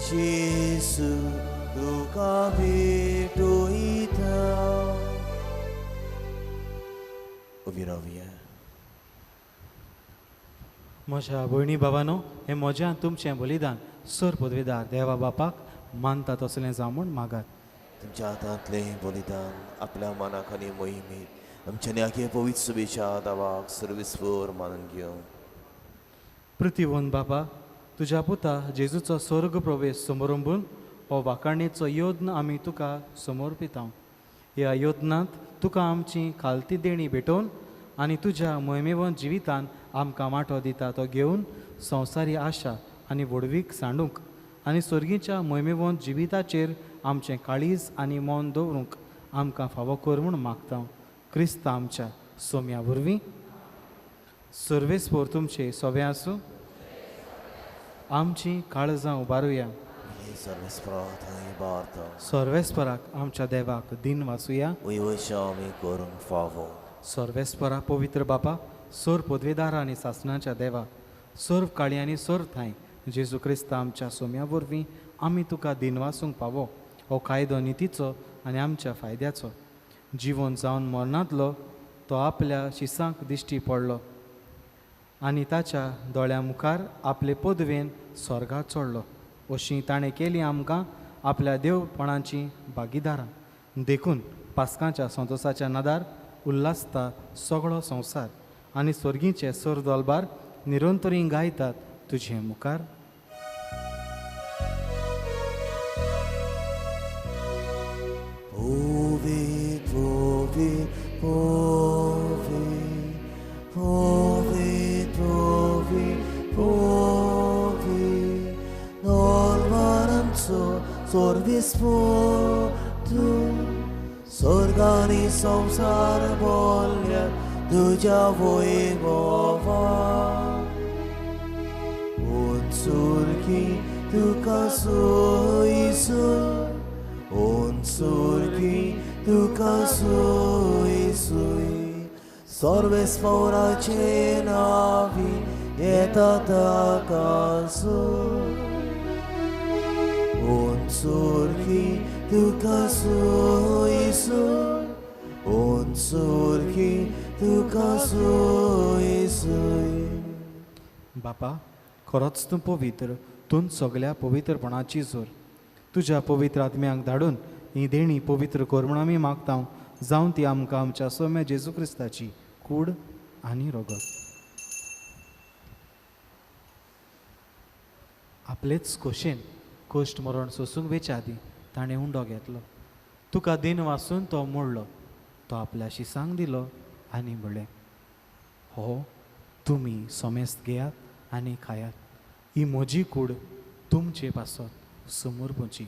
जेसू तुका भेटयता. उबी रावया. म्हज्या भयणी भावानो, हें म्हज्यान तुमचें बलिदान सर पदवीदार देवा बापाक मानता तसलें जावं म्हूण मागात. तुमच्या हातांतलें बलिदान आपल्या मनाक आनी मोहिमेक आमच्या न्याके पवित्र सुबेच्या दावाक सर्विस्वर मानून घेवं. पृथ्वीवन बापा, तुज्या पुता जेजूचो स्वर्ग प्रवेश समारंभून हो वाखाणणेचो योद्न आमी तुका समर्पिता. ह्या योजनांत तुका आमची खालती देणी भेटोवन आनी तुज्या मोहिमेवंत जिवितान आमकां वांटो दिता तो घेवन संवसारी आशा आनी वडवीक सांडूंक आनी स्वर्गीच्या मोहिमेवंत जिविताचेर आमचें काळीज आनी मौन दवरूंक आमकां फावो कर म्हूण मागता. क्रिस्त आमच्या सोम्या वरवीं सर्वेस्पोर तुमचे सोबे आसूं. आमची काळजां उबारुया. सर्वेस्परा थंय बार्थ सर्वेस्पराक आमच्या देवाक दिन वाचुया. वयवयच्या आमी करूंक फावो. सर्वेस्परा पवित्र बापा, सोर पदवेदारा आनी सासणाच्या देवा, सर्व काळी आनी सर थाय जेजू क्रिस्त आमच्या सोम्या वरवीं आमी तुका दिन वासूंक पावो. हो कायदो नितीचो आनी आमच्या फायद्याचो. जिवन जावन मरणांतलो तो आपल्या शिसांक दिश्टी पडलो आनी ताच्या दोळ्या मुखार आपले पदवेन स्वर्गात चडलो. अशीं ताणें केली आमकां आपल्या देवपणाची भागीदारां. देखून पास्कांच्या संतोसाच्या नादार उल्हासता सगळो संवसार आनी स्वर्गीचे सर दोलबार निरंतरी गायतात तुजे मुखार. Povid, povid, povid, povid, povid, povid, normaranco sorvispotu, sorgani संसार बोलल्या तुझ्या वैभवा. उंचुरकी तुका सोयीसोय, उंचुरकी तुका सोयीसोय, सर्वेस्पराचे नावी येता ताकासोय. उंचुरकी तुका सोयीसोय, उंचुरकी तुका सोयीसोय. बापा, खरोच तूं पवित्र, तूं सगळ्या पवित्रपणाची जोर. तुज्या पवित्र आत्म्याक धाडून ही देणी पवित्र कर म्हूण आमी मागता. जावन ती आमकां आमच्या सोम्या जेजू क्रिस्ताची कूड आनी रगत. आपलेच खोशेन कोश्ट मरण सोसूंक वेचे आदी ताणें उंडो घेतलो. तुका दिन वासून तो मोडलो. तो आपल्या शिसांक दिलो आनी म्हणलें, हो तुमी सोमेस्त घेयात आनी खायात. ही म्हजी कूड तुमचे पासत समर्पूची.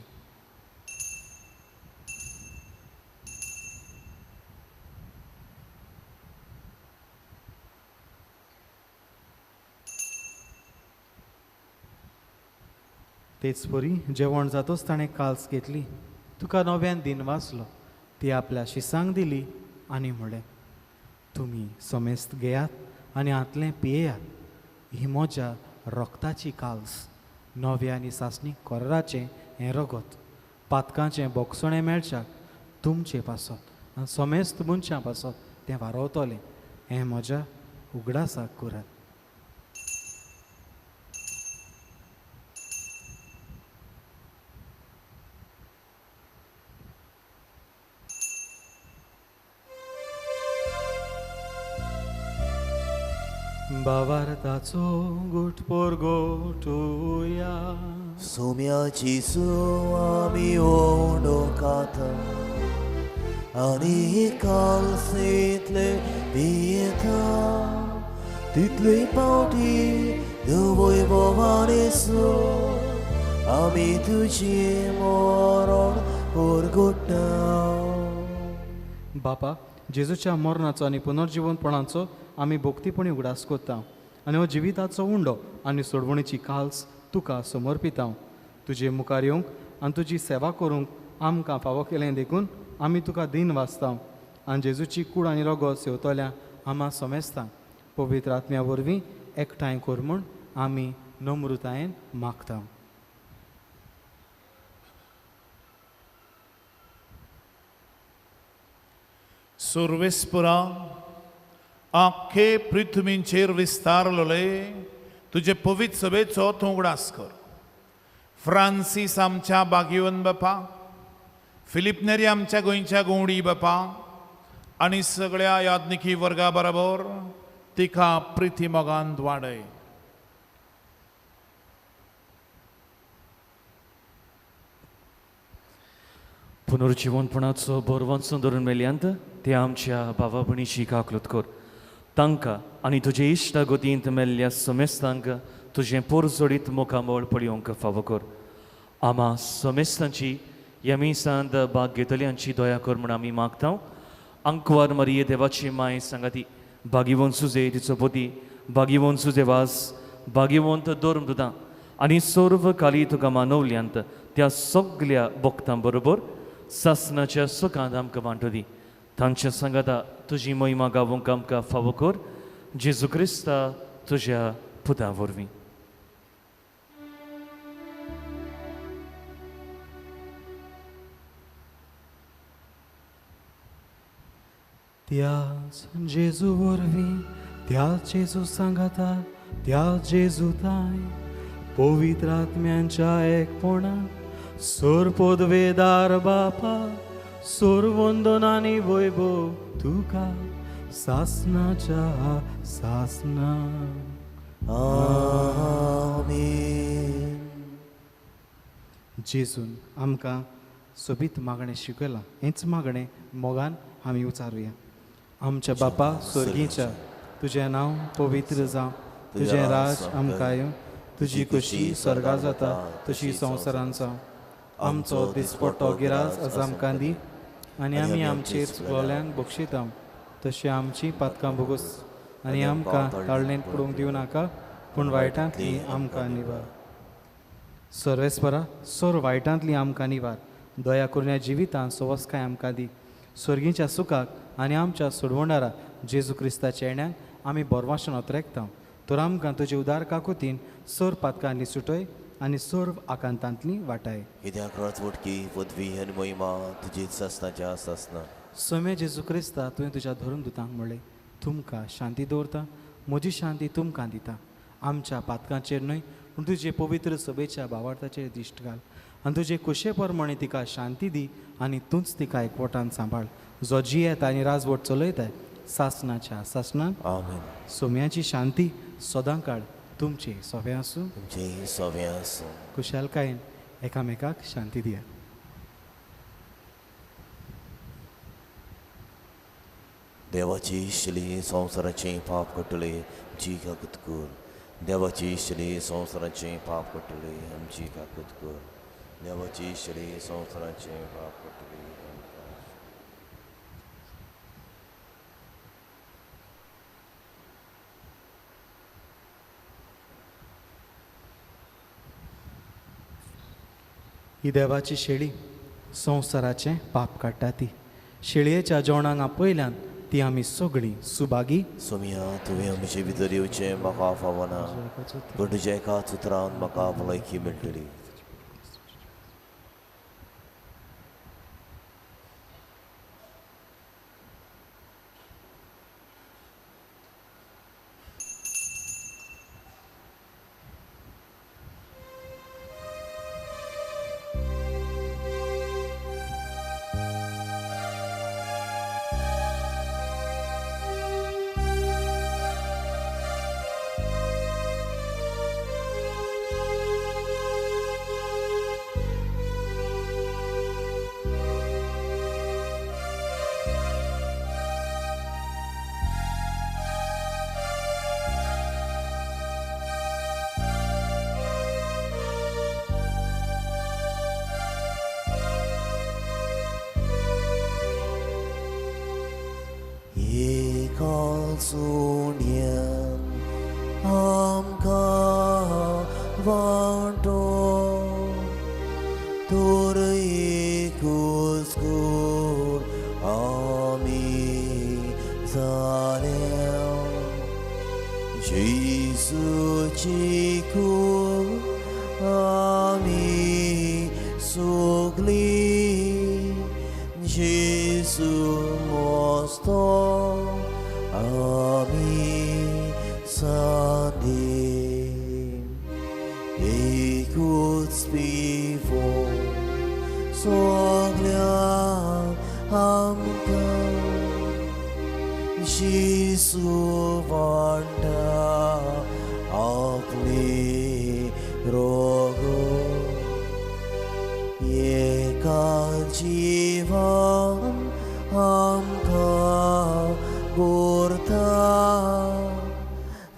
तेच परी जेवण जातोच ताणें काल्स घेतली. तुका नव्यान दिन वाचलो. ती आपल्या शिसांक दिली आनी म्हणलें, तुमी समेस्त घेयात आनी हातलें पियेयात. ही म्हज्या रक्ताची काल्स, नव्या आनी सासणीक कोर्राचें हें रगत, पातकांचें बोगसणें मेळच्याक तुमचे पासत आनी समेस्त मनशां पासत तें वारवतलें. हें म्हज्या उगडासाक करात. भावार्थाचो गुटपोर गोटुया. सोम्याची सो आमी ओंडो खाता आनी कालसेतले पियेता. तितले पावटी वैभवाने सो आमी तुजी मरण परगोट्टा. बापा, जेजूच्या मरणाचो आनी पुनर्जिवनपणाचो आमी भोक्तीपणी उगडास कोत्ता आनी हो जिविताचो उंडो आनी सोडवणीची काल्स तुका समर्पिता. तुजे मुखार येवंक आनी तुजी सेवा करूंक आमकां फावो केलें देखून आमी तुका दिन वाचता आनी जेजूची कूड आनी रगत सेवतल्या आम्हा समेस्ता. पवित्र आत्म्या वरवीं एकठांय कर म्हूण आमी नम्रतायेन मागता. सर्वेस्परा, आख्खे पृथ्वींचेर विस्तारलोले तुजे पवित्र सभेचो तूं उगडास कर. फ्रांसीस आमच्या बागीवन बापा, फिलिप नेरी आमच्या गोंयच्या गवंडी बापा आनी सगळ्या याज्ञिकी वर्गा बरोबर तिका प्रिती मोगान वाडय. पुनर्जिवनपणाचो बरवंचो धरून मेल्यांत ते आमच्या भावा भयणीची काकलूत कर तांकां आनी तुजे इश्टा गतींत मेल्ल्या समेस्तांक तुजें पोरजोडीत मोकामोळ पळयोवंक फावो कर आमा समेस्तांची ह्या मिसांत भाग घेतल्यांची दया कर म्हूण आमी मागता अंकवार मरिये देवाची माय सांगाती भागिवंत सुजे तिचो पोती भागिवंत सुजे वास भागिवंत धर्म दुदां आनी सर्व काली तुका मानवल्यांत त्या सगळ्या भक्तां बरोबर सासनाच्या सुखांत आमकां वांटो दी तांच्या सांगाता तुजी महिमा गावूंक आमकां फावो कर जेजू क्रिस्ता तुज्या पुता वरवीं त्याच जेजू वरवीं त्याच जेजू सांगाता त्याच जेजू ताय पवित्र आत्म्यांच्या एकपणा सोर पदवेदार बापा सोर वंदनानी वैभव तुका सासनाच्या सासना आमेन. जेजून आमकां सोबीत मागणें शिकयलां हेंच मागणें मोगान आमी उचारुया आमच्या बापा स्वर्गीच्या तुजें नांव पवित्र जावं तुजें राज आमकां येवं तुजी खुशी स्वर्गा जाता तशी संवसारांत जावं आमचो दिसपट्टो गिरास आज आमकां दी आनी आमी आमचेर चुकलोल्यांक बक्षिता तशी आमची पातकां भोगूस आनी आमकां ताळणेंत पडूंक दिवं नाका पूण वायटांतली आमकां निवार सर्वेस्परा सोर वायटांतली आमकां निवार दया करून ह्या जिवितांत सवस्काय आमकां दी स्वर्गीच्या सुखाक आनी आमच्या सोडवणारा जेजू क्रिस्ताच्या येण्याक आमी बोरवाशन ओतरेकता तर आमकां तुजे उदार काकुतीन सोर पातकांतली सुटय आनी सोर आकांतांतली वाटाय कित्याक रचवटकी पदवी आनी महिमा तुजीच सासनाच्या सासना सोम्या जेजू क्रिस्ता तुवें तुज्या धरून दुतांक म्हणलें तुमकां शांती दवरता म्हजी शांती तुमकां दिता आमच्या पातकांचेर न्हय पूण तुजे पवित्र सभेच्या भावार्थाचेर दिश्ट घाल आनी तुजे कुशे प्रमाणे तिका शांती दी आनी तूंच तिका एकवटान सांबाळ जो जियेता आनी राजवट चलयताय सासनाच्या सासनान आमेन. सोम्याची शांती सदां काळ तुमचे सोबे आसूं तुमचेय सोबें आसूं खुशालकायेन एकामेकाक शांती दिया देवाची इश्टली संवसाराचें पाप कटले जी काकूत कर देवाची इश्टली संवसाराचें पाप कटले आमची काकूत कर देवाची इश्टली संवसाराचें पाप कटले ही देवाची शेळी संवसाराचें पाप काडटा ती शेळयेच्या जेवणांक आपयल्यान ती आमी सगळीं सुभागी सोम्या तुवें आमचे भितर येवचें म्हाका फावना पूण तुज्या एकाच उतरान म्हाका भलायकी मेळटली सोन्यान आमकां वांटो तोर एकूच कोर आमी जाल्या जेजूची कूड आमी सोगली जेजू मोस्तो आमी सादी एकूच पिवो सगळ्यांक आमकां जेजू वांटा आपली रोगो एका आमकां भरता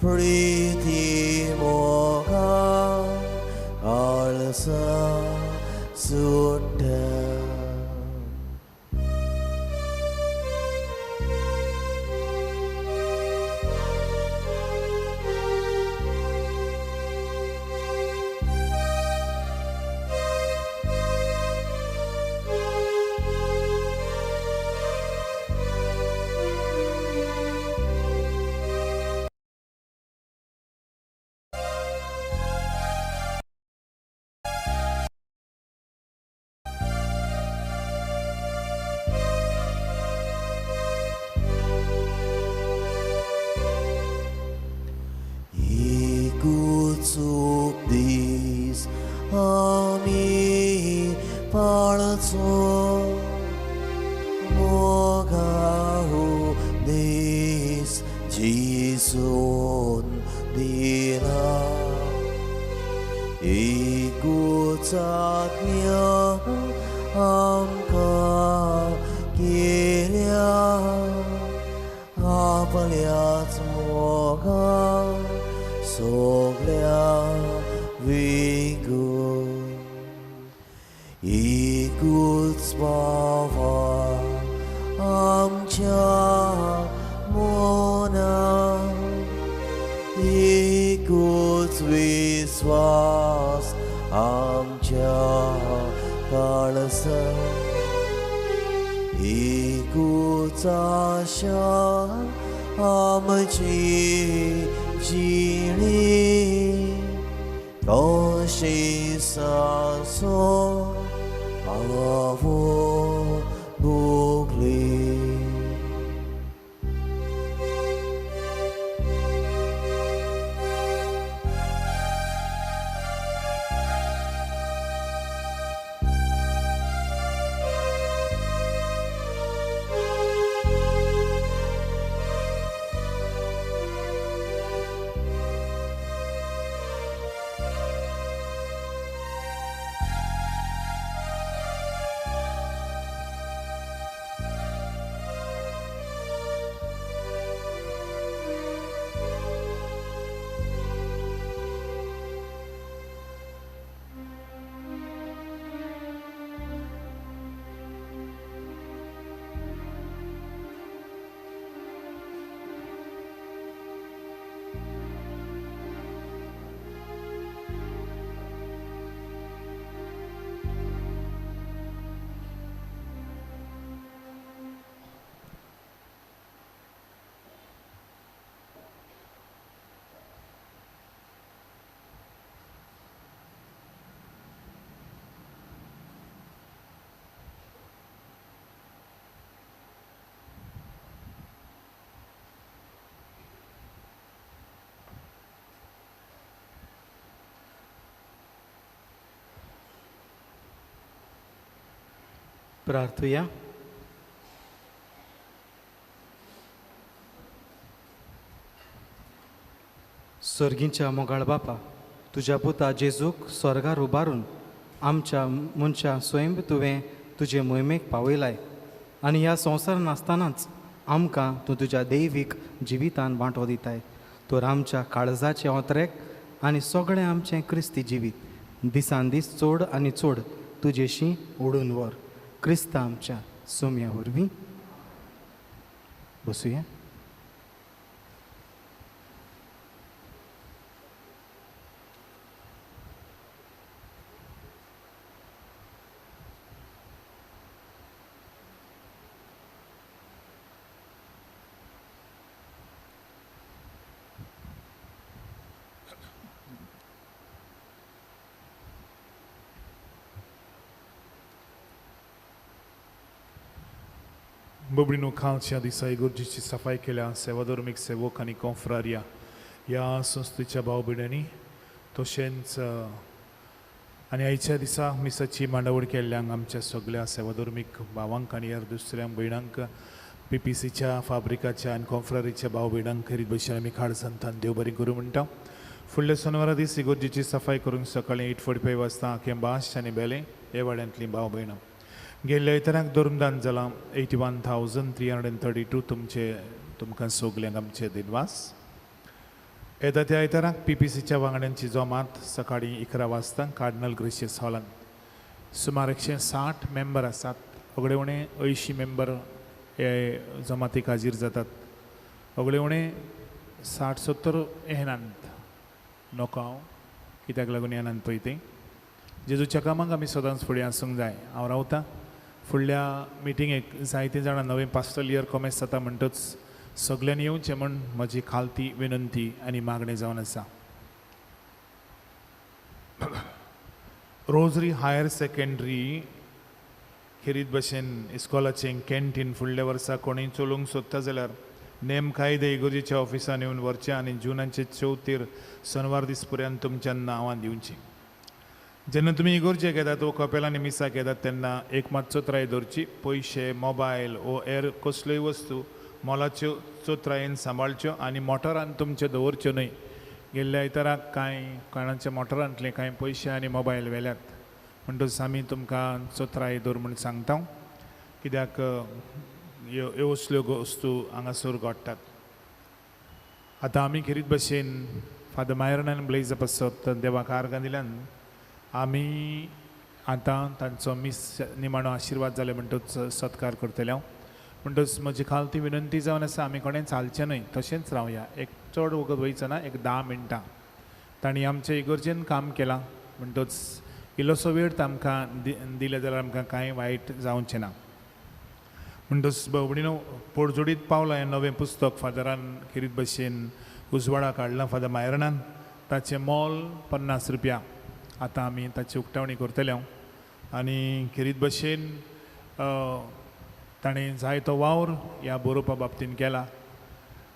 प्रिती मोगान आळसां सुट्टा. Ikutsuk dis ami palco mogahu dis Jisun dila ikutsatnya amka kirya apaliat moga soglia vigu ikuts bava amcha mona ikuts viswas amcha kalasa ikuts asha amchi Jini Koshi Saso Avo Bugli. प्रार्थूया. सर्गीच्या मोगाळ बापा, तुज्या पुता जेजूक स्वर्गार उबारून आमच्या मनशा स्वयं तुवें तुजे मोहिमेक पावयलाय आनी ह्या संवसार नासतनाच आमकां तूं तुज्या दैवीक जिवितान वांटो दिताय. तर आमच्या काळजाचे ओंत्रेक आनी सगळें आमचें क्रिस्ती जिवीत दिसान दीस चड आनी चड तुजेशी ओडून व्हर. क्रिस्ता आमच्या सोम्या वरवीं. बसूया. Bobrino खालच्या दिसा इगोर्जीची सफाई केल्या सेवाधर्मीक सेवक आनी कॉन्फ्रारिया ह्या संस्थेच्या भाव भयणांनी तशेंच आनी आयच्या दिसा मिसाची मांडावळ केल्ल्यांक आमच्या सगळ्या सेवाधर्मीक भावांक आनी हेर दुसऱ्या भयणांक PPCच्या फाब्रिकाच्या आनी कॉन्फ्रारीच्या भाव भयणांक खरीत भशेन आमी खाड संतान देव बरें करूं म्हणटा. फुडल्या शनिवारा दीस इगोर्जीची सफाई करून सकाळीं 8:45 वाजता आखें बाश आनी बेलें हे वाड्यांतलीं भाव भयणां गेल्ल्या इतरांक धरून जालां 81,332 तुमकां सगल्यांक आमचे दिनवास. येता त्या इतरांक PPCच्या वांगड्यांची जमात सकाळीं 11 वाजता कार्डिनल ग्रेशियस हॉलांत. सुमार 160 मेंबर आसात. अगडे उणे 80 मेंबर हे जमातीक हाजीर जातात. अगडे उणे 60-70 येनात. नोकाव कित्याक लागून येनात पळय ते. जेजूच्या कामाक आमी सदांच फुडें आसूंक जाय. हांव रावतां. फुडल्या मिटिंगेक जायते जाणां नवें पास्टल इयर कॉमेस जाता म्हणटच सगल्यांनी येवचें म्हूण म्हजी खालती विनंती आनी मागणें जावन आसा. रोजरी हायर सेकंडरी खेरीत भशेन इस्कॉलाचें कॅन्टीन फुडल्या वर्सा कोणूय चलोवंक सोदता जाल्यार नेम कायदे इगोर्जेच्या ऑफिसान येवन व्हरचें आनी जुनाचे 34 शेनवार दीस पर्यंत तुमच्या नांवां दिवचीं. जेन्ना तुमी इगोर्जेक येतात वा कपेलांनी मिसाक येतात तेन्ना एक मात चोत्राय दवरची. पयशे, मोबायल वो हेर कसल्योय वस्तू मोलाच्यो चोत्रायेन सांबाळच्यो आनी मोटरान तुमच्यो दवरच्यो न्हय. गेल्ल्या इतरांक कांय कोणाच्या मोटरांतले कांय पयशे आनी मोबायल व्हेल्यात म्हणटच आमी तुमकां चोत्राय दवर म्हूण सांगता. कित्याक ह्यो असल्यो वस्तू हांगासर घडटात. आतां आमी खेरीत भशेन फादर मायरनान ब्लेज पासत देवाक आर्गां दिल्यान आमी आतां तांचो निमाणो आशिर्वाद जाले म्हणटच सत्कार करतले हांव. म्हणटच म्हजी खालती विनंती जावन आसा आमी कोणें चालचें न्हय, तशेंच रावया. एक चड वगत वयचो ना, एक 10 मिनटां. तांणी आमच्या इगर्जेन काम केलां म्हणटच इल्लोसो वेळ तांकां दिले जाल्यार आमकां कांय वायट जावचें ना. म्हणटच भोंवडीनो पोडजोडीत पावलां हें नवें पुस्तक फादरान खेरीत भशेन उजवाडाक हाडलां फादर मायरनान. ताचें मोल 50 रुपया. आतां आमी ताची उक्तावणी करतले हांव. आनी खेरीत भशेन ताणें जायतो वावर ह्या बरोवपा बाबतींत केला.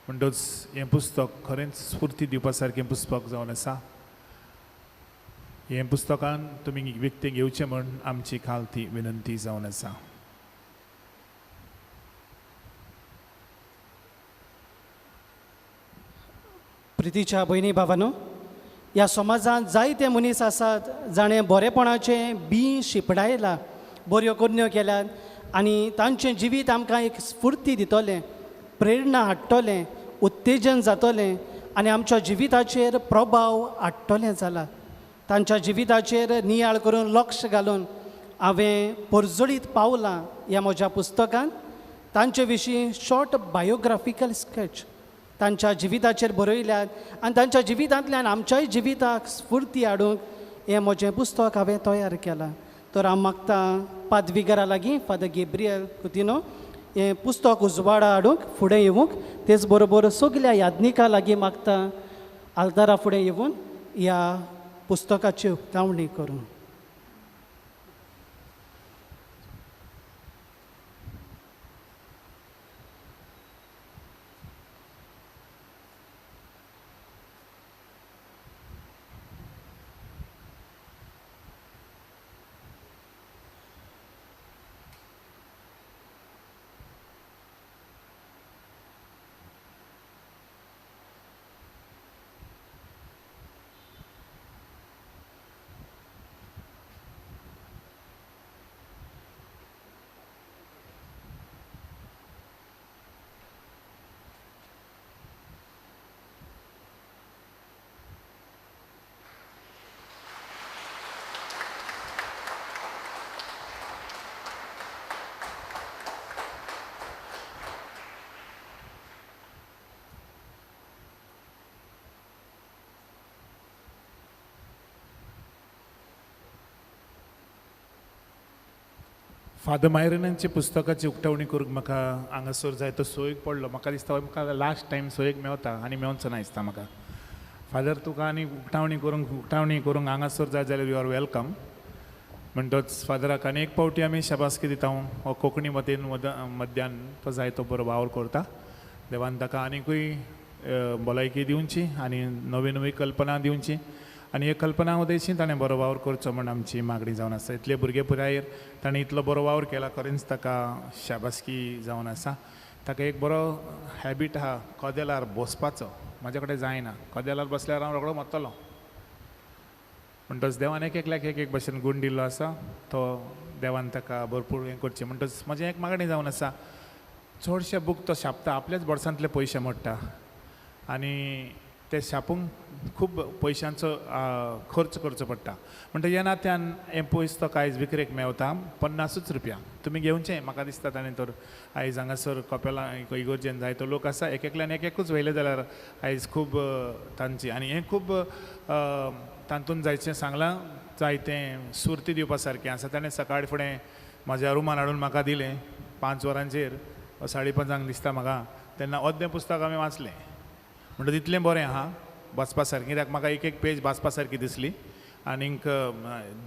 म्हणटच हें पुस्तक खरेंच स्फूर्ती दिवपा सारकें पुस्तक जावन आसा. हें पुस्तकान तुमी विकतें घेवचें म्हूण आमची खालती विनंती जावन आसा. प्रितीच्या भयणी भावांनो, ह्या समाजांत जायते मनीस आसात जाणें बरेपणाचें बी शिपडायलां, बऱ्यो कन्यो केल्यात आनी तांचें जिवीत आमकां एक स्फूर्ती दितलें, प्रेरणा हाडटलें, उत्तेजन जातलें आनी आमच्या जिविताचेर प्रभाव हाडटलें जाला. तांच्या जिविताचेर नियाळ करून लक्ष घालून हांवें पोरजोळीत पावलां ह्या म्हज्या पुस्तकांत. तांचे विशीं शॉर्ट बायोग्राफिकल स्केच तांच्या जिविताचेर बरयल्यात आनी तांच्या जिवितांतल्यान आमच्याय जिविताक स्फूर्ती हाडूंक हें म्हजें पुस्तक हांवें तयार केलां. तर हांव मागतां पाद्विगरा लागीं फादर गेब्रियल कुतिनो हें पुस्तक उजवाडा हाडूंक फुडें येवंक. तेच बरोबर सगल्या याज्ञिकां लागीं मागतां आल्तारा फुडें येवून ह्या पुस्तकाची उक्तावणी करूं. फादर मायरनांची पुस्तकाची उक्तावणी करूंक म्हाका हांगासर जाय तो सोयीक पडलो. म्हाका दिसता म्हाका लास्ट टायम सोयीक मेवता आनी मेवचो ना दिसता म्हाका. फादर तुका आनी उक्तावणी करूंक हांगासर जाय जाल्यार यू आर वेलकम. म्हणटच फादराक आनी एक पावटी आमी शाबासकी दिता. हो कोंकणी मतेन मध्यान तो जाय तो बरो वावर करता. देवान ताका आनिकूय भलायकी दिवची आनी नवी नवी कल्पना दिवची आनी एक कल्पना उदेशी ताणें बरो वावर करचो म्हण आमची मागणी जावन आसा. इतले भुरगे पुरायेर ताणें इतलो बरो वावर केला, खरेंच ताका शाबासकी जावन आसा. ताका एक बरो हॅबीट आहा कदेलार बसपाचो. म्हाजे कडेन जायना, कदेलार बसल्यार हांव रोखडो मरतलो. म्हणटच देवान एक एकल्याक एक एक भशेन गूण दिल्लो आसा. तो देवान ताका भरपूर हें करचें म्हणटच म्हजें एक मागणी जावन आसा चडशे बूक तो छापता आपल्याच बोडसांतले पयशे मोडटा आनी ते छापूंक खूब पयशांचो खर्च करचो पडटा म्हणटा ह्या नात्यान हें पयस तो कांयच विक्रेक मेवता 50 रुपया तुमी घेवचें म्हाका दिसता ताणें तर आयज हांगासर कपेला इगर्जेन जायतो लोक आसा एकल्यान एकूच व्हेले जाल्यार आयज खूब तांची आनी हें खूब तातूंत जायचें सांगलां जायतें सुरती दिवपा सारकें आसा ताणें सकाळी फुडें म्हाज्या रुमान हाडून म्हाका दिलें 5 वरांचेर 5:30 दिसता म्हाका तेन्ना अर्दें पुस्तक हांवें वाचलें म्हणटा तितलें बरें आहा वाचपा सारकें कित्याक म्हाका एक पेज वाचपा सारकी दिसली आनीक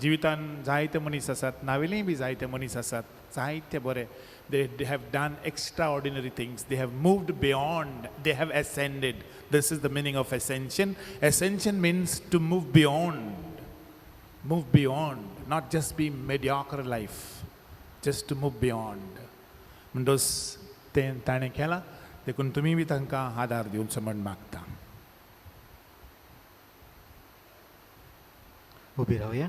जिवितान जायते मनीस आसात नावेलीय बी जायते मनीस आसात जायते बरे they have done extraordinary things they have moved beyond they have ascended this is the meaning of ascension ascension means to move beyond not just be mediocre life just to move beyond म्हणटोच तें ताणें केलां देखून तुमी बी तांकां आदार दिवचो म्हण मागता उबी रावया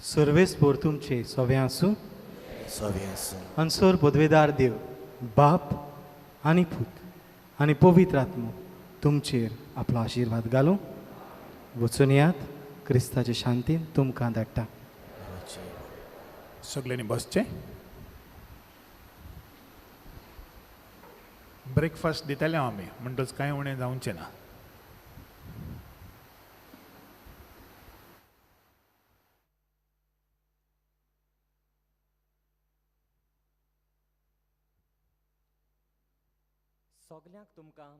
सर्वेस्पोर तुमचे सोवे आसूं अनसोर पदवेदार देव बाप आनी पूत आनी पवित्र आत्मो तुमचेर आपलो आशिर्वाद घालूं वचून यात क्रिस्ताचे शांतीन तुमकां धाडटा सगळ्यांनी बसचें ब्रेकफास्ट दिताले आमी म्हणटच कांय उणें जावचें ना सगल्यांक तुमकां